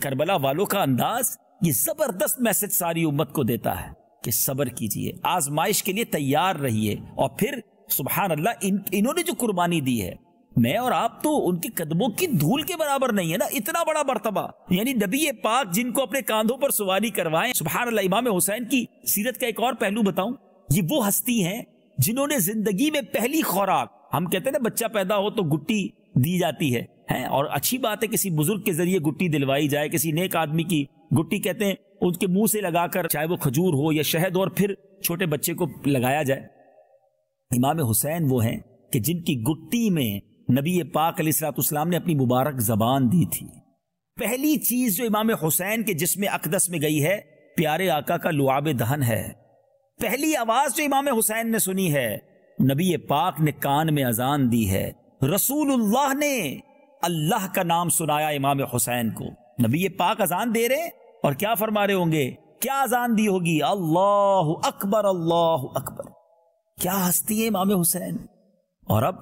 کربلا والوں کا انداز، یہ زبردست میسج ساری امت کو دیتا ہے کہ صبر کیجئے، آزمائش کے لیے تیار رہیے. اور پھر سبحان اللہ انہوں نے جو قربانی دی ہے، میں اور آپ تو ان کے قدموں کی دھول کے برابر نہیں ہے نا. اتنا بڑا مرتبہ، یعنی نبی پاک جن کو اپنے کاندھوں پر سواری کروائیں. سبحان اللہ. امام حسین کی سیرت کا ایک اور پہلو بتاؤں. یہ وہ ہستی ہیں جنہوں نے زندگی میں پہلی خوراک، ہم کہتے ہیں نا بچہ پیدا ہو تو گٹی دی جاتی ہے، اور اچھی بات ہے کسی بزرگ کے ذریعے گٹی دلوائی جائے، کسی نیک آدمی کی گٹی کہتے ہیں ان کے منہ سے لگا کر، چاہے وہ کھجور ہو یا شہد، اور پھر چھوٹے بچے کو لگایا جائے. امام حسین وہ ہیں کہ جن کی گٹی میں نبی پاک علیہ الصلوۃ والسلام نے اپنی مبارک زبان دی تھی. پہلی چیز جو امام حسین کے جسم اقدس میں گئی ہے، پیارے آقا کا لعاب دہن ہے. پہلی آواز جو امام حسین نے سنی ہے، نبی پاک نے کان میں اذان دی ہے. رسول اللہ نے اللہ کا نام سنایا امام حسین کو. نبی پاک اذان دے رہے اور کیا فرما رہے ہوں گے؟ کیا اذان دی ہوگی؟ اللہ اکبر، اللہ اکبر. کیا ہستی ہے امام حسین. اور اب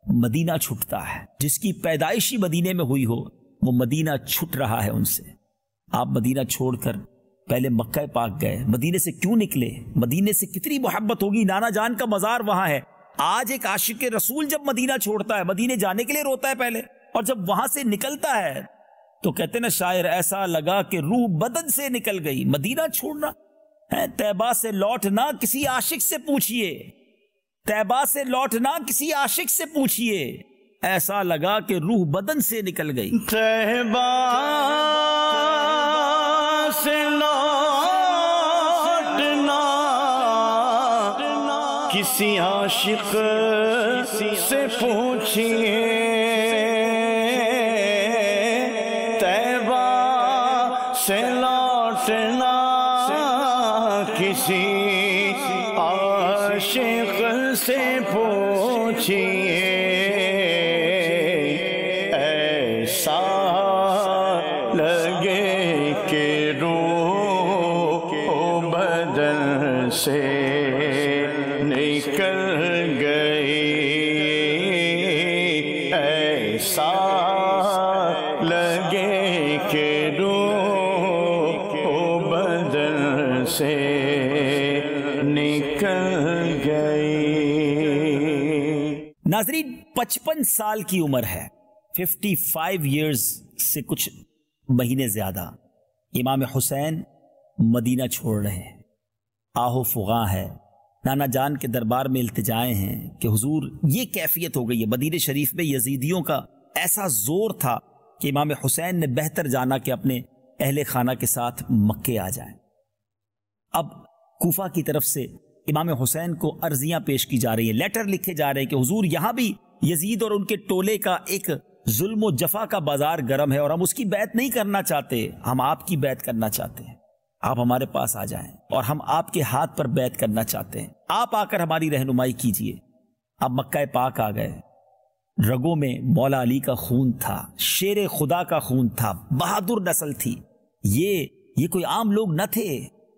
مدینہ چھٹتا ہے. جس کی پیدائشی مدینے میں ہوئی ہو وہ مدینہ چھٹ رہا ہے ان سے. آپ مدینہ چھوڑ کر پہلے مکہ پاک گئے. مدینے سے کیوں نکلے؟ مدینے سے کتنی محبت ہوگی. نانا جان کا مزار وہاں ہے. آج ایک عاشق رسول جب مدینہ چھوڑتا ہے، مدینے جانے کے لیے روتا ہے پہلے، اور جب وہاں سے نکلتا ہے تو کہتے نا شاعر، ایسا لگا کہ روح بدن سے نکل گئی. مدینہ چھوڑنا ہے. طیبہ سے لوٹنا کسی عاشق سے پوچھئے، طیبہ سے لوٹنا کسی عاشق سے پوچھئے، ایسا لگا کہ روح بدن سے نکل گئی. طیبہ سے لوٹنا کسی عاشق سے پوچھئے، طیبہ سے لوٹنا کسی عاشق سے پوچھئے، ایسا لگے کہ روح بدن سے نکل گئی، ایسا لگے کہ روح بدن سے نکل گئی. ناظرین، 55 سال کی عمر ہے، 55 ایئرز سے کچھ مہینے زیادہ، امام حسین مدینہ چھوڑ رہے ہیں، آہو فغاں ہے، نانا جان کے دربار میں التجائیں ہیں کہ حضور یہ کیفیت ہو گئی ہے۔ مدینہ شریف میں یزیدیوں کا ایسا زور تھا کہ امام حسین نے بہتر جانا کہ اپنے اہل خانہ کے ساتھ مکے آ جائیں۔ اب کوفہ کی طرف سے امام حسین کو عرضیاں پیش کی جا رہی ہیں، لیٹر لکھے جا رہے ہیں کہ حضور یہاں بھی یزید اور ان کے ٹولے کا ایک ظلم و جفا کا بازار گرم ہے اور ہم اس کی بیعت نہیں کرنا چاہتے، ہم آپ کی بیعت کرنا چاہتے ہیں، آپ ہمارے پاس آ جائیں اور ہم آپ کے ہاتھ پر بیعت کرنا چاہتے ہیں، آپ آ کر ہماری رہنمائی کیجئے۔ اب مکہ پاک آ گئے، رگوں میں مولا علی کا خون تھا، شیر خدا کا خون تھا، بہادر نسل تھی، یہ کوئی عام لوگ نہ تھے،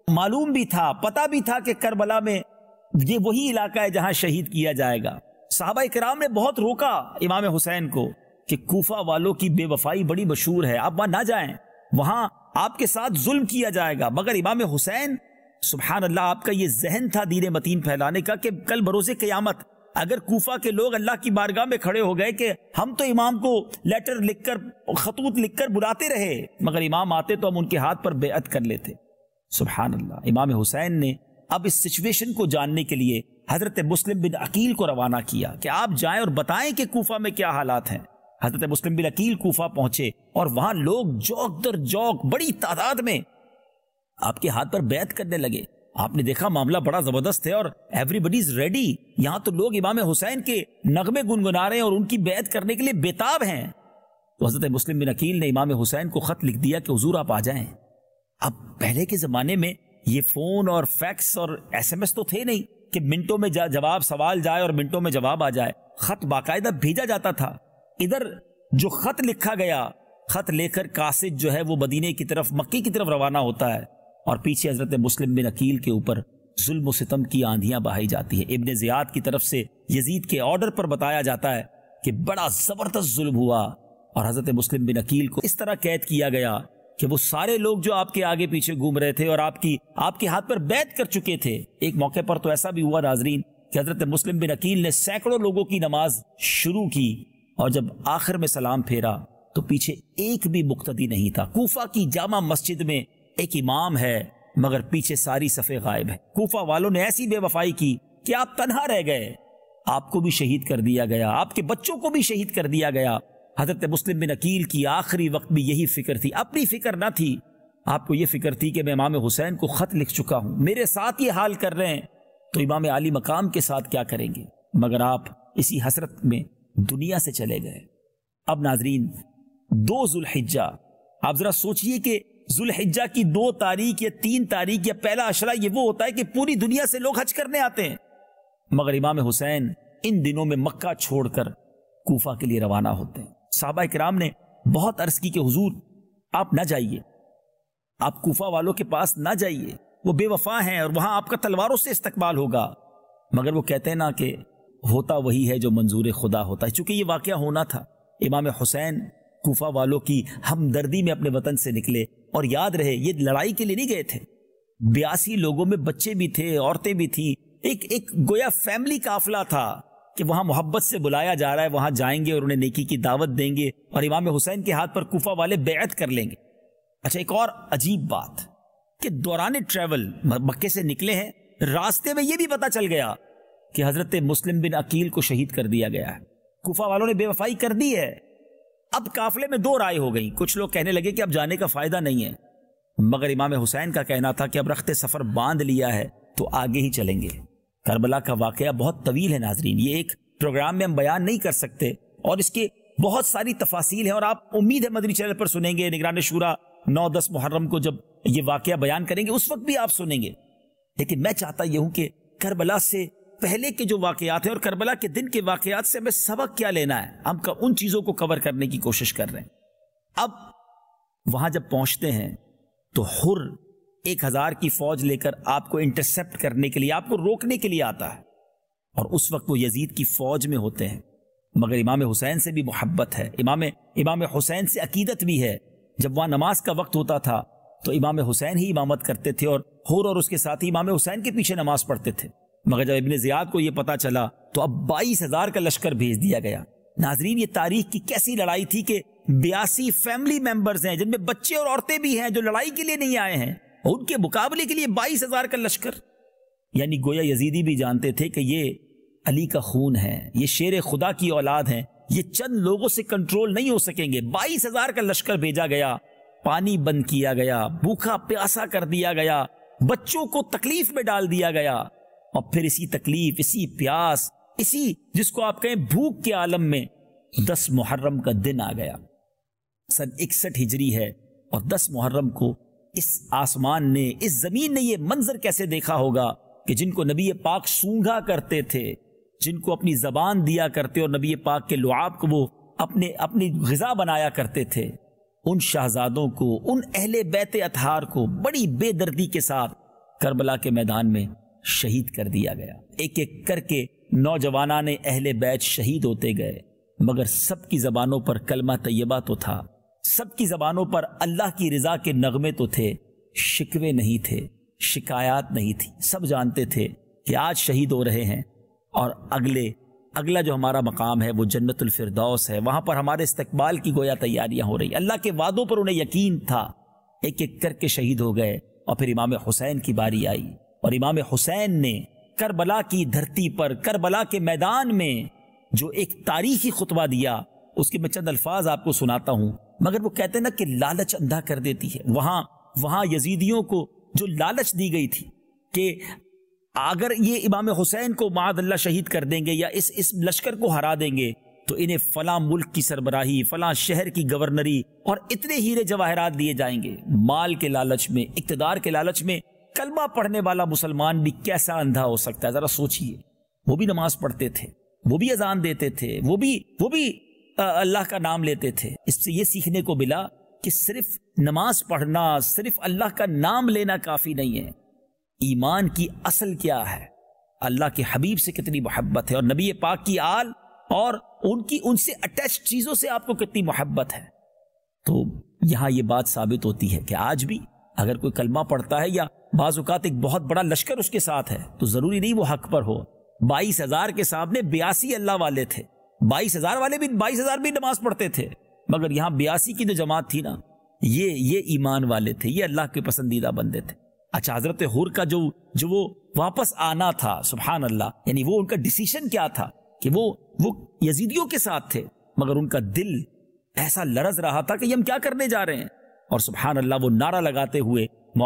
معلوم بھی تھا، پتہ بھی تھا کہ کربلا میں یہ وہی علاقہ ہے جہاں شہید کیا جائے گا۔ صحابہ کرام نے بہت روکا امام حسین کو کہ کوفہ والوں کی بے وفائی بڑی مشہور ہے، آپ وہاں نہ جائیں، وہاں آپ کے ساتھ ظلم کیا جائے گا۔ مگر امام حسین سبحان اللہ، آپ کا یہ ذہن تھا دین متین پھیلانے کا کہ کل بروز قیامت اگر کوفہ کے لوگ اللہ کی بارگاہ میں کھڑے ہو گئے کہ ہم تو امام کو لیٹر لکھ کر، خطوط لکھ کر بلاتے رہے، مگر امام آتے تو ہم ان کے ہاتھ پر بیعت کر لیتے۔ سبحان اللہ، امام حسین نے اب اس سچویشن کو جاننے کے لیے حضرت مسلم بن عقیل کو روانہ کیا کہ آپ جائیں اور بتائیں کہ کوفہ میں کیا حالات ہیں۔ حضرت مسلم بن عقیل کوفہ پہنچے اور وہاں لوگ جوک در جوک بڑی تعداد میں آپ کے ہاتھ پر بیعت کرنے لگے۔ آپ نے دیکھا معاملہ بڑا زبردست ہے اور ایوری بڈی از ریڈی، یہاں تو لوگ امام حسین کے نغمے گنگنا رہے ہیں اور ان کی بیعت کرنے کے لیے بےتاب ہیں۔ تو حضرت مسلم بن عقیل نے امام حسین کو خط لکھ دیا کہ حضور آپ آ جائیں۔ اب پہلے کے زمانے میں یہ فون اور فیکس اور ایس ایم ایس تو تھے نہیں کہ منٹوں میں جواب، سوال جائے اور منٹوں میں جواب آ جائے، خط باقاعدہ بھیجا جاتا تھا۔ ادھر جو خط لکھا گیا، خط لے کر قاصد جو ہے وہ مدینے کی طرف، مکے کی طرف روانہ ہوتا ہے اور پیچھے حضرت مسلم بن عقیل کے اوپر ظلم و ستم کی آندھیاں بہائی جاتی ہے۔ ابن زیاد کی طرف سے یزید کے آرڈر پر بتایا جاتا ہے کہ بڑا زبردست ظلم ہوا اور حضرت مسلم بن عقیل کو اس طرح قید کیا گیا کہ وہ سارے لوگ جو آپ کے آگے پیچھے گھوم رہے تھے اور آپ کے ہاتھ پر بیعت کر چکے تھے، ایک موقع پر تو ایسا بھی ہوا ناظرین کہ حضرت مسلم بن عقیل نے سینکڑوں لوگوں کی نماز شروع کی اور جب آخر میں سلام پھیرا تو پیچھے ایک بھی مقتدی نہیں تھا۔ کوفہ کی جامع مسجد میں ایک امام ہے مگر پیچھے ساری صفیں غائب ہے۔ کوفہ والوں نے ایسی بے وفائی کی کہ آپ تنہا رہ گئے، آپ کو بھی شہید کر دیا گیا، آپ کے بچوں کو بھی شہید کر دیا گیا۔ حضرت مسلم بن عقیل کی آخری وقت بھی یہی فکر تھی، اپنی فکر نہ تھی، آپ کو یہ فکر تھی کہ میں امام حسین کو خط لکھ چکا ہوں، میرے ساتھ یہ حال کر رہے ہیں تو امام عالی مقام کے ساتھ کیا کریں گے۔ مگر آپ اسی حسرت میں دنیا سے چلے گئے۔ اب ناظرین 2 ذوالحجہ، آپ ذرا سوچئے کہ ذوالحجہ کی 2 تاریخ یا 3 تاریخ یا پہلا عشرہ یہ وہ ہوتا ہے کہ پوری دنیا سے لوگ حج کرنے آتے ہیں، مگر امام حسین ان دنوں میں مکہ چھوڑ کر کوفہ کے لیے روانہ ہوتے ہیں۔ صحابہ کرام نے بہت عرض کی کہ حضور آپ نہ جائیے، آپ کوفہ والوں کے پاس نہ جائیے، وہ بے وفا ہیں اور وہاں آپ کا تلواروں سے استقبال ہوگا۔ مگر وہ کہتے ہیں نا کہ ہوتا وہی ہے جو منظور خدا ہوتا ہے، چونکہ یہ واقعہ ہونا تھا۔ امام حسین کوفہ والوں کی ہمدردی میں اپنے وطن سے نکلے اور یاد رہے یہ لڑائی کے لیے نہیں گئے تھے، 82 لوگوں میں بچے بھی تھے، عورتیں بھی تھیں، ایک گویا فیملی قافلہ تھا کہ وہاں محبت سے بلایا جا رہا ہے، وہاں جائیں گے اور انہیں نیکی کی دعوت دیں گے اور امام حسین کے ہاتھ پر کوفہ والے بیعت کر لیں گے۔ اچھا، ایک اور عجیب بات کہ دوران ٹریول مکے سے نکلے ہیں، راستے میں یہ بھی پتا چل گیا کہ حضرت مسلم بن عقیل کو شہید کر دیا گیا ہے، کوفہ والوں نے بے وفائی کر دی ہے۔ اب قافلے میں 2 رائے ہو گئی، کچھ لوگ کہنے لگے کہ اب جانے کا فائدہ نہیں ہے، مگر امام حسین کا کہنا تھا کہ اب رخت سفر باندھ لیا ہے تو آگے ہی چلیں گے۔ کربلا کا واقعہ بہت طویل ہے ناظرین، یہ ایک پروگرام میں ہم بیان نہیں کر سکتے اور اس کے بہت ساری تفاصیل ہیں، اور آپ امید ہے مدنی چینل پر سنیں گے، نگران شورا 9-10 محرم کو جب یہ واقعہ بیان کریں گے اس وقت بھی آپ سنیں گے۔ لیکن میں چاہتا یہ ہوں کہ کربلا سے پہلے کے جو واقعات ہیں اور کربلا کے دن کے واقعات سے ہمیں سبق کیا لینا ہے، ہم ان چیزوں کو کور کرنے کی کوشش کر رہے ہیں۔ اب وہاں جب پہنچتے ہیں تو حر 1000 کی فوج لے کر آپ کو انٹرسپٹ کرنے کے لیے، آپ کو روکنے کے لیے آتا ہے، اور اس وقت وہ یزید کی فوج میں ہوتے ہیں، مگر امام حسین سے بھی محبت ہے، امام حسین سے عقیدت بھی ہے۔ جب وہاں نماز کا وقت ہوتا تھا تو امام حسین ہی امامت کرتے تھے اور حر اور اس کے ساتھی امام حسین کے پیچھے نماز پڑھتے تھے۔ مگر جب ابن زیاد کو یہ پتا چلا تو اب 22,000 کا لشکر بھیج دیا گیا ناظرین یہ تاریخ کی کیسی لڑائی تھی کہ 82 فیملی ممبرز ہیں جن میں بچے اور عورتیں بھی ہیں جو لڑائی کے لیے نہیں آئے ہیں، اور ان کے مقابلے کے لیے 22,000 کا لشکر. یعنی گویا یزیدی بھی جانتے تھے کہ یہ علی کا خون ہے، یہ شیر خدا کی اولاد ہیں، یہ چند لوگوں سے کنٹرول نہیں ہو سکیں گے. 22,000 کا لشکر بھیجا گیا، پانی بند کیا گیا، بھوکا پیاسا کر دیا گیا، بچوں کو تکلیف میں ڈال دیا گیا، اور پھر اسی تکلیف، اسی پیاس، اسی جس کو آپ کہیں بھوک کے عالم میں 10 محرم کا دن آ گیا. سن 61 ہجری ہے، اور 10 محرم کو اس آسمان نے، اس زمین نے یہ منظر کیسے دیکھا ہوگا کہ جن کو نبی پاک سونگھا کرتے تھے، جن کو اپنی زبان دیا کرتے اور نبی پاک کے لعاب کو وہ اپنی غذا بنایا کرتے تھے، ان شہزادوں کو، ان اہل بیت اطہار کو بڑی بے دردی کے ساتھ کربلا کے میدان میں شہید کر دیا گیا. ایک ایک کر کے نوجوانان اہل بیت شہید ہوتے گئے، مگر سب کی زبانوں پر کلمہ طیبہ تو تھا، سب کی زبانوں پر اللہ کی رضا کے نغمے تو تھے، شکوے نہیں تھے، شکایات نہیں تھی. سب جانتے تھے کہ آج شہید ہو رہے ہیں، اور اگلا جو ہمارا مقام ہے وہ جنت الفردوس ہے، وہاں پر ہمارے استقبال کی گویا تیاریاں ہو رہی. اللہ کے وعدوں پر انہیں یقین تھا. ایک ایک کر کے شہید ہو گئے، اور پھر امام حسین کی باری آئی، اور امام حسین نے کربلا کی دھرتی پر، کربلا کے میدان میں جو ایک تاریخی خطبہ دیا، اس کے میں چند الفاظ آپ کو سناتا ہوں. مگر وہ کہتے ہیں نا کہ لالچ اندھا کر دیتی ہے. وہاں یزیدیوں کو جو لالچ دی گئی تھی کہ اگر یہ امام حسین کو معاذ اللہ شہید کر دیں گے یا اس لشکر کو ہرا دیں گے تو انہیں فلاں ملک کی سربراہی، فلاں شہر کی گورنری اور اتنے ہیرے جواہرات دیے جائیں گے. مال کے لالچ میں، اقتدار کے لالچ میں کلمہ پڑھنے والا مسلمان بھی کیسا اندھا ہو سکتا ہے؟ ذرا سوچئے. وہ بھی نماز پڑھتے تھے، وہ بھی اذان دیتے تھے، وہ بھی اللہ کا نام لیتے تھے. اس سے یہ سیکھنے کو ملا کہ صرف نماز پڑھنا، صرف اللہ کا نام لینا کافی نہیں ہے. ایمان کی اصل کیا ہے؟ اللہ کے حبیب سے کتنی محبت ہے، اور نبی پاک کی آل اور ان سے اٹیچ چیزوں سے آپ کو کتنی محبت ہے. تو یہاں یہ بات ثابت ہوتی ہے کہ آج بھی اگر کوئی کلمہ پڑھتا ہے یا بعض اوقات ایک بہت بڑا لشکر اس کے ساتھ ہے تو ضروری نہیں وہ حق پر ہو. 22,000 کے سامنے 82 اللہ والے تھے. 22,000 بھی نماز پڑھتے تھے، مگر یہاں 82 کی جو جماعت تھی نا، یہ ایمان والے تھے، یہ اللہ کے پسندیدہ بندے تھے. اچھا، حضرت حور کا جو وہ واپس آنا تھا، سبحان اللہ، یعنی وہ ان کا ڈیسیشن کیا تھا کہ وہ یزیدیوں کے ساتھ تھے، مگر ان کا دل ایسا لرز رہا تھا کہ یہ ہم کیا کرنے جا رہے ہیں. اور سبحان اللہ وہ نعرہ لگاتے ہوئے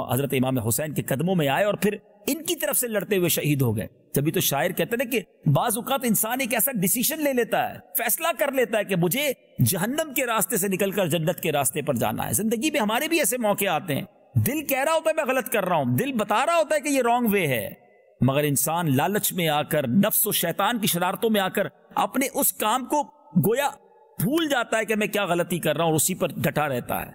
حضرت امام حسین کے قدموں میں آئے اور پھر ان کی طرف سے لڑتے ہوئے شہید ہو گئے. جبھی تو شاعر کہتے ہیں کہ بعض اوقات انسان ایک ایسا ڈیسیشن لے لیتا ہے، فیصلہ کر لیتا ہے کہ مجھے جہنم کے راستے سے نکل کر جنت کے راستے پر جانا ہے. زندگی میں ہمارے بھی ایسے موقع آتے ہیں، دل کہہ رہا ہوتا ہے میں غلط کر رہا ہوں، دل بتا رہا ہوتا ہے کہ یہ رانگ وے ہے، مگر انسان لالچ میں آ کر، نفس و شیطان کی شرارتوں میں آ کر اپنے اس کام کو گویا بھول جاتا ہے کہ میں کیا غلطی کر رہا ہوں، اور اسی پر ڈٹا رہتا ہے.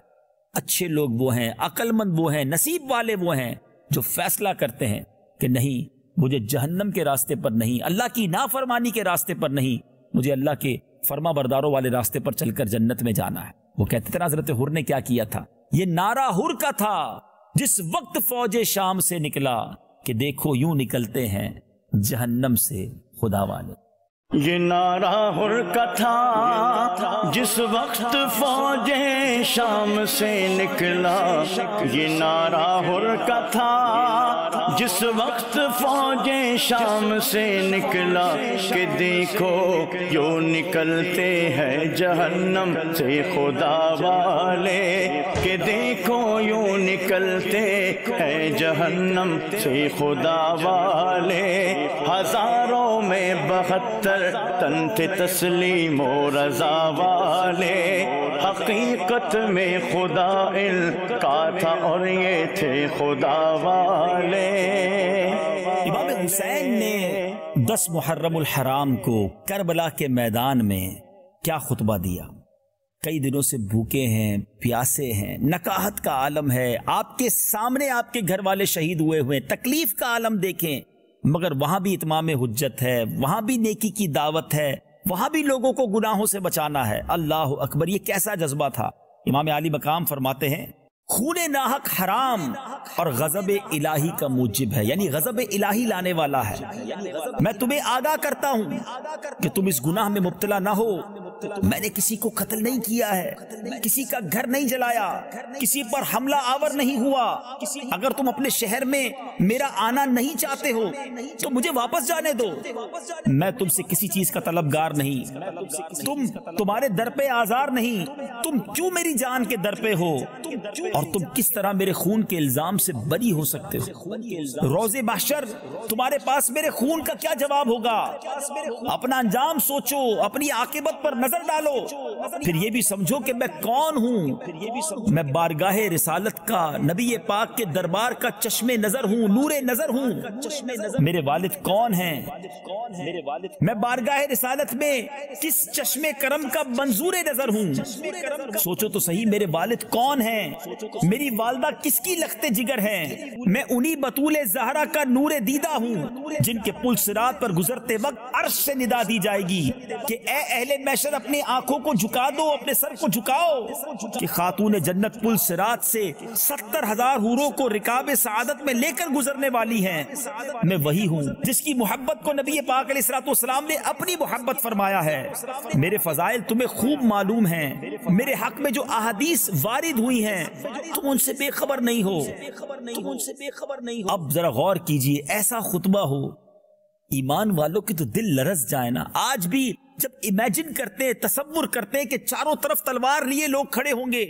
اچھے لوگ وہ ہیں، عقل مند وہ ہیں، نصیب والے وہ ہیں جو فیصلہ کرتے ہیں کہ نہیں، مجھے جہنم کے راستے پر نہیں، اللہ کی نافرمانی کے راستے پر نہیں، مجھے اللہ کے فرما برداروں والے راستے پر چل کر جنت میں جانا ہے. وہ کہتے تھے حضرت حر نے کیا کیا تھا؟ یہ نعرہ حر کا تھا جس وقت فوج شام سے نکلا کہ دیکھو یوں نکلتے ہیں جہنم سے خدا والے. یہ نعرہ حر کا تھا جس وقت فوج شام سے نکلا، یہ نعرہ حر کا تھا جس وقت فوج شام سے نکلا کہ دیکھو یوں نکلتے ہیں جہنم سے خدا والے، کہ دیکھو یوں نکلتے ہیں جہنم سے خدا والے. ہزاروں میں 72 تن تھے تسلیم و رضا والے، حقیقت میں خدا ان کا تھا اور یہ تھے خدا والے. امام حسین نے 10 محرم الحرام کو کربلا کے میدان میں کیا خطبہ دیا. کئی دنوں سے بھوکے ہیں، پیاسے ہیں، نکاہت کا عالم ہے، آپ کے سامنے آپ کے گھر والے شہید ہوئے، تکلیف کا عالم دیکھیں، مگر وہاں بھی اتمام حجت ہے، وہاں بھی نیکی کی دعوت ہے، وہاں بھی لوگوں کو گناہوں سے بچانا ہے. اللہ اکبر، یہ کیسا جذبہ تھا. امام علی مقام فرماتے ہیں خون ناحق حرام اور غضب الہی کا موجب ہے، یعنی غضب الہی لانے والا ہے. میں تمہیں آگاہ کرتا ہوں کہ تم اس گناہ میں مبتلا نہ ہو میں نے کسی کو قتل نہیں کیا ہے، کسی کا گھر نہیں جلایا، کسی پر حملہ آور نہیں ہوا۔ اگر تم اپنے شہر میں میرا آنا نہیں چاہتے ہو تو مجھے واپس جانے دو، میں تم سے کسی چیز کا طلبگار نہیں، تمہارے در پہ آزار نہیں، تم کیوں میری جان کے در پہ ہو، اور تم کس طرح میرے خون کے الزام سے بری ہو سکتے ہو؟ روز محشر تمہارے پاس میرے خون کا کیا جواب ہوگا؟ اپنا انجام سوچو، اپنی عاقبت پر نظر ڈالو، پھر یہ بھی سمجھو کہ میں کون ہوں۔ میں بارگاہ رسالت کا، نبی پاک کے دربار کا چشم نظر ہوں، نور نظر ہوں۔ میرے والد کون ہیں؟ میں بارگاہ رسالت میں کس چشم کرم کا منظور نظر ہوں؟ سوچو تو صحیح، میرے والد کون ہیں؟ میری والدہ کس کی لخت جگر ہیں؟ میں انہی بطول زہرا کا نور دیدہ ہوں جن کے پل صراط پر گزرتے وقت عرش سے ندا دی جائے گی کہ اے اہل محشر اپنی آنکھوں کو جھکا دو، اپنے سر کو جھکاؤ، کہ خاتون جنت پل صراط سے 70,000 حوروں کو رکاب سعادت میں لے کر گزرنے والی ہیں۔ میں وہی ہوں جس کی محبت کو نبی پاک علیہ الصلوۃ والسلام نے اپنی محبت فرمایا ہے۔ میرے فضائل تمہیں خوب معلوم ہیں، میرے حق میں جو احادیث وارد ہوئی ہیں تم ان سے بے خبر نہیں ہو۔ اب ذرا غور کیجئے، ایسا خطبہ ہو ایمان والوں کی تو دل لرز جائے نا۔ آج بھی جب امیجن کرتے ہیں، تصور کرتے ہیں کہ چاروں طرف تلوار لیے لوگ کھڑے ہوں گے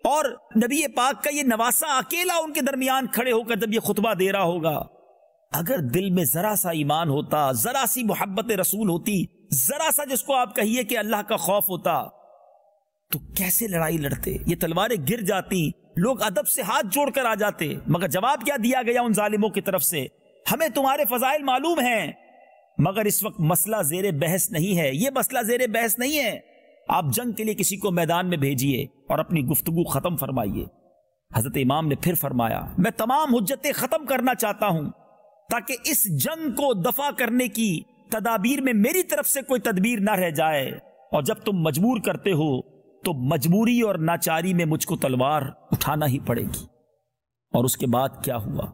اور نبی پاک کا یہ نواسہ اکیلا ان کے درمیان کھڑے ہو کر جب یہ خطبہ دے رہا ہوگا، اگر دل میں ذرا سا ایمان ہوتا، ذرا سی محبت رسول ہوتی، ذرا سا جس کو آپ کہیے کہ اللہ کا خوف ہوتا، تو کیسے لڑائی لڑتے؟ یہ تلواریں گر جاتی، لوگ ادب سے ہاتھ جوڑ کر آ جاتے۔ مگر جواب کیا دیا گیا ان ظالموں کی طرف سے؟ ہمیں تمہارے فضائل معلوم ہیں، مگر اس وقت مسئلہ زیر بحث نہیں ہے، یہ مسئلہ زیر بحث نہیں ہے، آپ جنگ کے لیے کسی کو میدان میں بھیجیے اور اپنی گفتگو ختم فرمائیے۔ حضرت امام نے پھر فرمایا، میں تمام حجتیں ختم کرنا چاہتا ہوں تاکہ اس جنگ کو دفع کرنے کی تدابیر میں میری طرف سے کوئی تدبیر نہ رہ جائے، اور جب تم مجبور کرتے ہو تو مجبوری اور ناچاری میں مجھ کو تلوار اٹھانا ہی پڑے گی۔ اور اس کے بعد کیا ہوا؟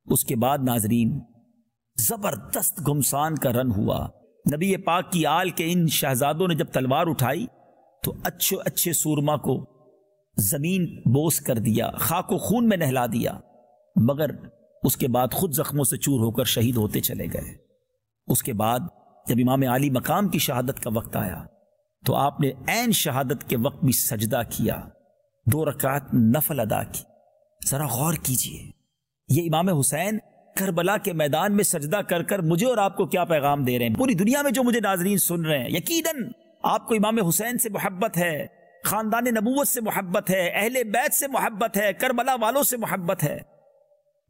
اس کے بعد ناظرین زبردست گھمسان کا رن ہوا۔ نبی پاک کی آل کے ان شہزادوں نے جب تلوار اٹھائی تو اچھے اچھے سورما کو زمین بوس کر دیا، خاک و خون میں نہلا دیا، مگر اس کے بعد خود زخموں سے چور ہو کر شہید ہوتے چلے گئے۔ اس کے بعد جب امام عالی مقام کی شہادت کا وقت آیا تو آپ نے عین شہادت کے وقت بھی سجدہ کیا، 2 رکعت نفل ادا کی۔ ذرا غور کیجئے، یہ امام حسین کربلا کے میدان میں سجدہ کر کر مجھے اور آپ کو کیا پیغام دے رہے ہیں؟ پوری دنیا میں جو مجھے ناظرین سن رہے ہیں، یقیناً آپ کو امام حسین سے محبت ہے، خاندان نبوت سے محبت ہے، اہل بیت سے محبت ہے، کربلا والوں سے محبت ہے،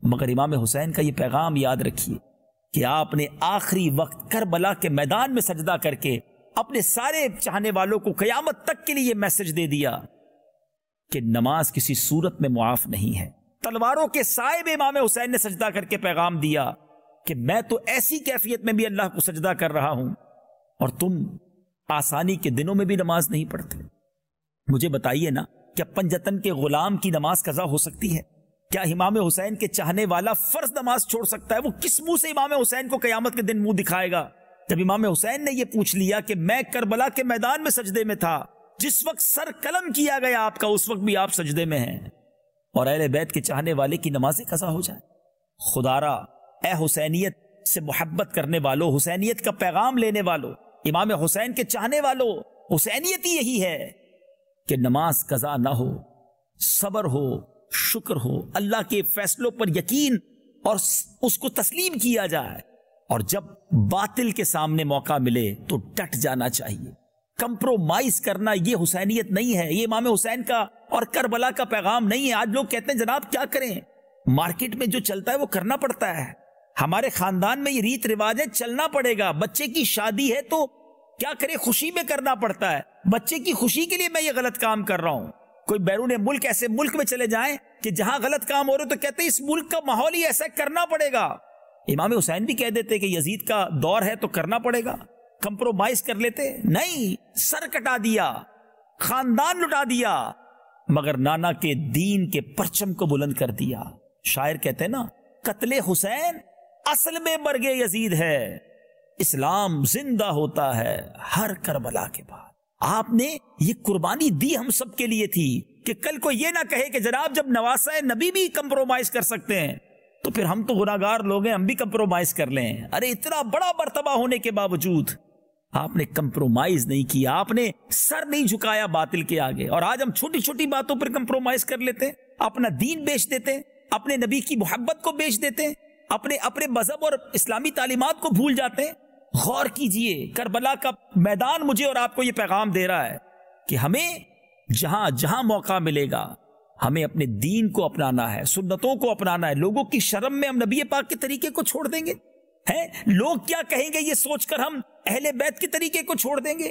مگر امام حسین کا یہ پیغام یاد رکھیے کہ آپ نے آخری وقت کربلا کے میدان میں سجدہ کر کے اپنے سارے چاہنے والوں کو قیامت تک کے لیے یہ میسج دے دیا کہ نماز کسی صورت میں معاف نہیں ہے۔ تلواروں کے سائے میں امام حسین نے سجدہ کر کے پیغام دیا کہ میں تو ایسی کیفیت میں بھی اللہ کو سجدہ کر رہا ہوں اور تم آسانی کے دنوں میں بھی نماز نہیں پڑھتے۔ مجھے بتائیے نا، کیا پنجتن کے غلام کی نماز قضا ہو سکتی ہے؟ کیا امام حسین کے چاہنے والا فرض نماز چھوڑ سکتا ہے؟ وہ کس منہ سے امام حسین کو قیامت کے دن منہ دکھائے گا؟ جب امام حسین نے یہ پوچھ لیا کہ میں کربلا کے میدان میں سجدے میں تھا، جس وقت سر قلم کیا گیا آپ کا اس وقت بھی آپ سجدے میں ہیں، اور اہل بیت کے چاہنے والے کی نمازیں قضا ہو جائیں۔ خدارا، اے حسینیت سے محبت کرنے والو، حسینیت کا پیغام لینے والو، امام حسین کے چاہنے والو، حسینیت ہی یہی ہے کہ نماز قضا نہ ہو، صبر ہو، شکر ہو، اللہ کے فیصلوں پر یقین اور اس کو تسلیم کیا جائے، اور جب باطل کے سامنے موقع ملے تو ڈٹ جانا چاہیے۔ کمپرومائز کرنا یہ حسینیت نہیں ہے، یہ امام حسین کا اور کربلا کا پیغام نہیں ہے۔ آج لوگ کہتے ہیں جناب کیا کریں، مارکیٹ میں جو چلتا ہے وہ کرنا پڑتا ہے، ہمارے خاندان میں یہ ریت رواج ہے، چلنا پڑے گا، بچے کی شادی ہے تو کیا کرے، خوشی میں کرنا پڑتا ہے، بچے کی خوشی کے لیے میں یہ غلط کام کر رہا ہوں۔ کوئی بیرون ملک ایسے ملک میں چلے جائیں کہ جہاں غلط کام ہو رہے تو کہتے ہیں اس ملک کا ماحول ہی ایسا کرنا پڑے گا۔ امام حسین بھی کہہ دیتے کہ یزید کا دور ہے تو کرنا پڑے گا، کمپرومائز کر لیتے، نہیں، سر کٹا دیا، خاندان لٹا دیا، مگر نانا کے دین کے پرچم کو بلند کر دیا۔ شاعر کہتے ہیں نا، قتل حسین اصل میں مرگ یزید ہے، اسلام زندہ ہوتا ہے ہر کربلا کے بعد۔ آپ نے یہ قربانی دی ہم سب کے لیے تھی کہ کل کو یہ نہ کہے کہ جناب جب نواسہ نبی بھی کمپرومائز کر سکتے ہیں تو پھر ہم تو گناہگار لوگ ہیں، ہم بھی کمپرومائز کر لیں۔ ارے اتنا بڑا مرتبہ ہونے کے باوجود آپ نے کمپرومائز نہیں کیا، آپ نے سر نہیں جھکایا باطل کے آگے۔ اور آج ہم چھوٹی چھوٹی باتوں پر کمپرومائز کر لیتے ہیں، اپنا دین بیچ دیتے ہیں، اپنے نبی کی محبت کو بیچ دیتے ہیں، اپنے مذہب اور اسلامی تعلیمات کو بھول جاتے ہیں۔ غور کیجئے، کربلا کا میدان مجھے اور آپ کو یہ پیغام دے رہا ہے کہ ہمیں جہاں جہاں موقع ملے گا ہمیں اپنے دین کو اپنانا ہے، سنتوں کو اپنانا ہے۔ لوگوں کی شرم میں ہم نبی پاک کے طریقے کو چھوڑ دیں گے؟ لوگ کیا کہیں گے یہ سوچ کر ہم اہل بیت کے طریقے کو چھوڑ دیں گے؟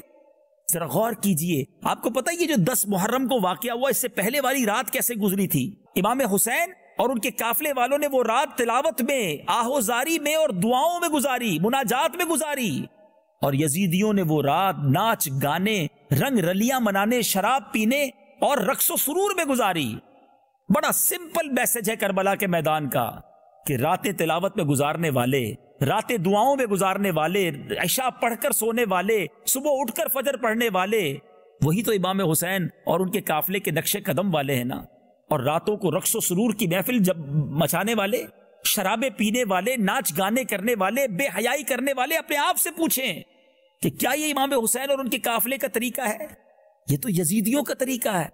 ذرا غور کیجئے۔ آپ کو پتہ ہے یہ جو 10 محرم کو واقعہ ہوا، اس سے پہلے والی رات کیسے گزری تھی؟ امام حسین اور ان کے قافلے والوں نے وہ رات تلاوت میں، آہوزاری میں اور دعاؤں میں گزاری، مناجات میں گزاری، اور یزیدیوں نے وہ رات ناچ گانے، رنگ رلیاں منانے، شراب پینے اور رقص و سرور میں گزاری۔ بڑا سمپل میسج ہے کربلا کے میدان کا کہ راتیں تلاوت میں گزارنے والے، راتیں دعاؤں میں گزارنے والے، عشاء پڑھ کر سونے والے، صبح اٹھ کر فجر پڑھنے والے، وہی تو امام حسین اور ان کے قافلے کے نقش قدم والے ہیں نا۔ اور راتوں کو رقص و سرور کی محفل جب مچانے والے، شرابیں پینے والے، ناچ گانے کرنے والے، بے حیائی کرنے والے، اپنے آپ سے پوچھیں کہ کیا یہ امام حسین اور ان کے قافلے کا طریقہ ہے؟ یہ تو یزیدیوں کا طریقہ ہے۔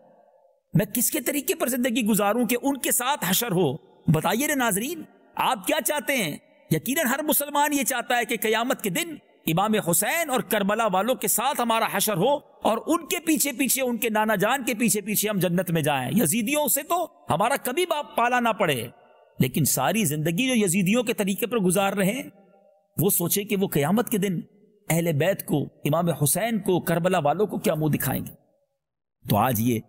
میں کس کے طریقے پر زندگی گزاروں کہ ان کے ساتھ حشر ہو؟ بتائیے نا ناظرین، آپ کیا چاہتے ہیں؟ یقیناً ہر مسلمان یہ چاہتا ہے کہ قیامت کے دن امام حسین اور کربلا والوں کے ساتھ ہمارا حشر ہو اور ان کے پیچھے پیچھے، ان کے نانا جان کے پیچھے پیچھے ہم جنت میں جائیں۔ یزیدیوں سے تو ہمارا کبھی باپ پالا نہ پڑے، لیکن ساری زندگی جو یزیدیوں کے طریقے پر گزار رہے ہیں، وہ سوچے کہ وہ قیامت کے دن اہل بیت کو، امام حسین کو، کربلا والوں کو کیا منہ دکھائیں گے؟ تو آج یہ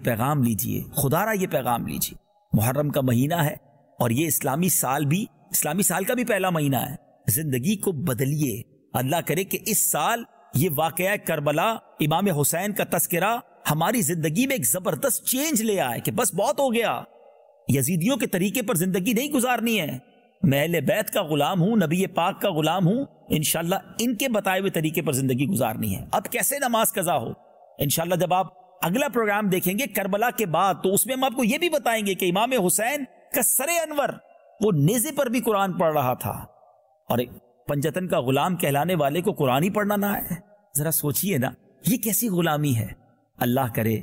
پیغام لیجئے، خدا را یہ پیغام لیجئے۔ محرم کا مہینہ ہے اور یہ اسلامی سال کا بھی پہلا مہینہ ہے۔ زندگی کو بدلیے، اللہ کرے کہ اس سال یہ واقعہ کربلا، امام حسین کا تذکرہ ہماری زندگی میں ایک زبردست چینج لے آئے کہ بس بہت ہو گیا، یزیدیوں کے طریقے پر زندگی نہیں گزارنی ہے، میں اہل بیت کا غلام ہوں، نبی پاک کا غلام ہوں، انشاءاللہ ان کے بتائے ہوئے طریقے پر زندگی گزارنی ہے۔ اب کیسے نماز قضا ہو؟ انشاءاللہ جب آپ اگلا پروگرام دیکھیں گے کربلا کے بعد، تو اس میں ہم آپ کو یہ بھی بتائیں گے کہ امام حسین کا سر انور وہ نیزے پر بھی قرآن پڑھ رہا تھا، اور پنجتن کا غلام کہلانے والے کو قرآن ہی پڑھنا نہ ہے۔ ذرا سوچئے نا، یہ کیسی غلامی ہے؟ اللہ کرے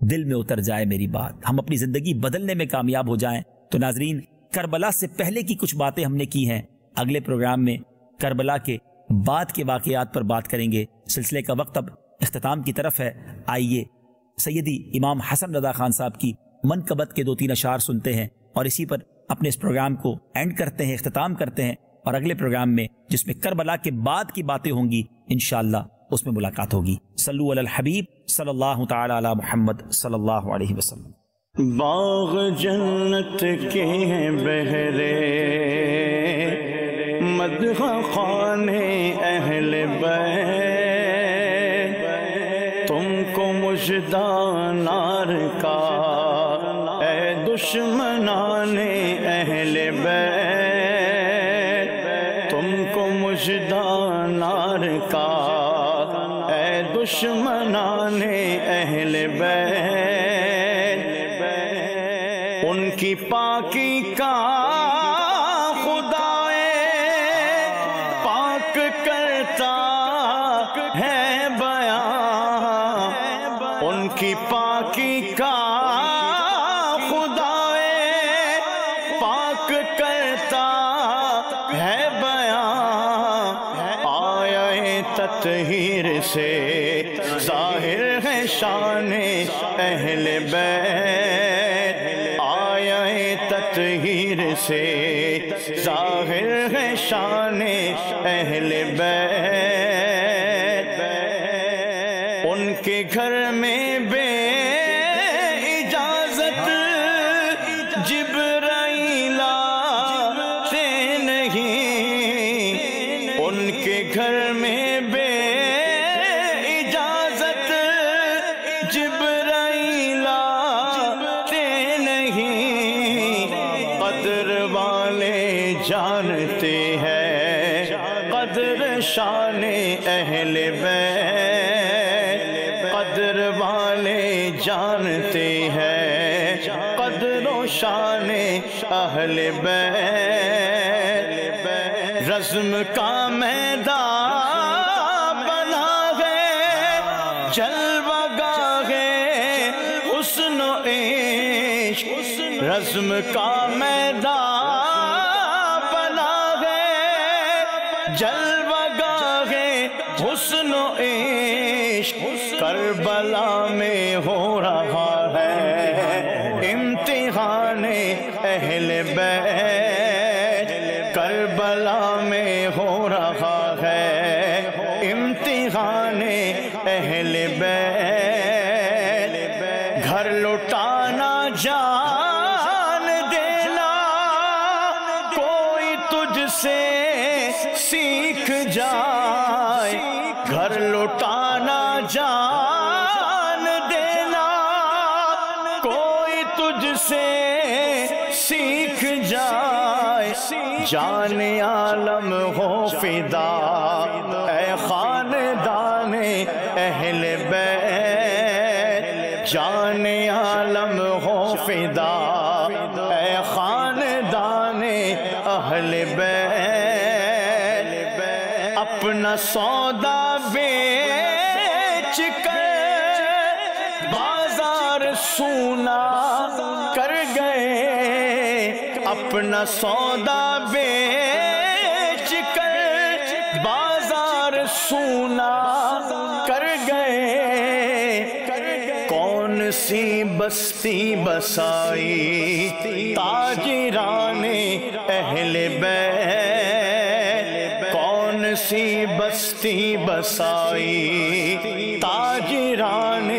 دل میں اتر جائے میری بات، ہم اپنی زندگی بدلنے میں کامیاب ہو جائیں۔ تو ناظرین، کربلا سے پہلے کی کچھ باتیں ہم نے کی ہیں، اگلے پروگرام میں کربلا کے بعد کے واقعات پر بات کریں گے۔ سلسلے کا وقت اب اختتام کی طرف ہے، آئیے سیدی امام حسن رضا خان صاحب کی منقبت کے 2-3 اشعار سنتے ہیں، اور اسی پر اپنے اس پروگرام کو اینڈ کرتے ہیں، اختتام کرتے ہیں، اور اگلے پروگرام میں جس میں کربلا کے بعد کی باتیں ہوں گی انشاءاللہ اس میں ملاقات ہوگی۔ صلو علی الحبیب صلی اللہ تعالی علی محمد صلی اللہ علیہ وسلم۔ باغ جنت کے ہیں بہرے، مدح خانے اہل بیت، تم کو مژدہ نار کا اے دشمنان اہل بیت، تم کو مژدہ نار کا اے دشمنان اہل بیت، ان کی پاکی کا خدائے پاک کرتا ہے بیان، ان کی پاکی کا خدائے پاک کرتا ہے بیان، آیہ تطہیر سے ظاہر ہے شان اہل بیت، آیہ تطہیر سے ظاہر ہے شان اہل بیت، ان کے گھر میں بے اجازت جبرائیل آتے نہیں، ان کے گھر میں بے اجازت جبرائیل آتے نہیں، قدر والے جانتے ہیں قدر شان اہل بیت، بدر والے جانتے ہیں قدر و شان اہل بیت، رزم کا میدان بنا ہے جلوہ گاہ حسن و عشق، رزم کا میدان بنا ہے جلوہ گاہ حسن و عشق، کربلا میں ہو رہا ہے امتحان اہل بیت، کربلا میں ہو رہا ہے امتحان اہل بیت، گھر لٹانا جان دینا کوئی تجھ سے سیکھ جائے، گھر لٹانا جان دینا کوئی تجھ سے سیکھ جائے، جان عالم ہو فدا اے خاندان اہل بیت، جان عالم ہو فدا اے خاندان اہل بیت، اپنا سودا بیچ کر بازار سونا کر گئے، اپنا سودا بیچ کر بازار سونا کر گئے، کون سی بستی بسائی تاجران اہل بیت، کون سی بستی بسائی تاجران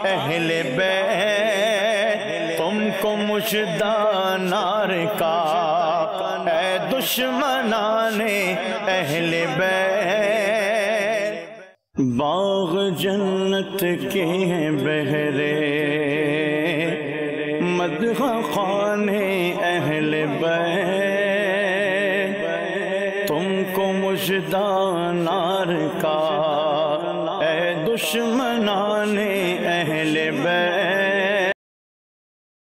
اہل بیت، تم کو مژدہ نار کا اے دشمنان اہل بیت، باغ جنت کے ہیں بہرے مدح خوان اہل بیت، تم کو مژدہ نار کا اے دشمنان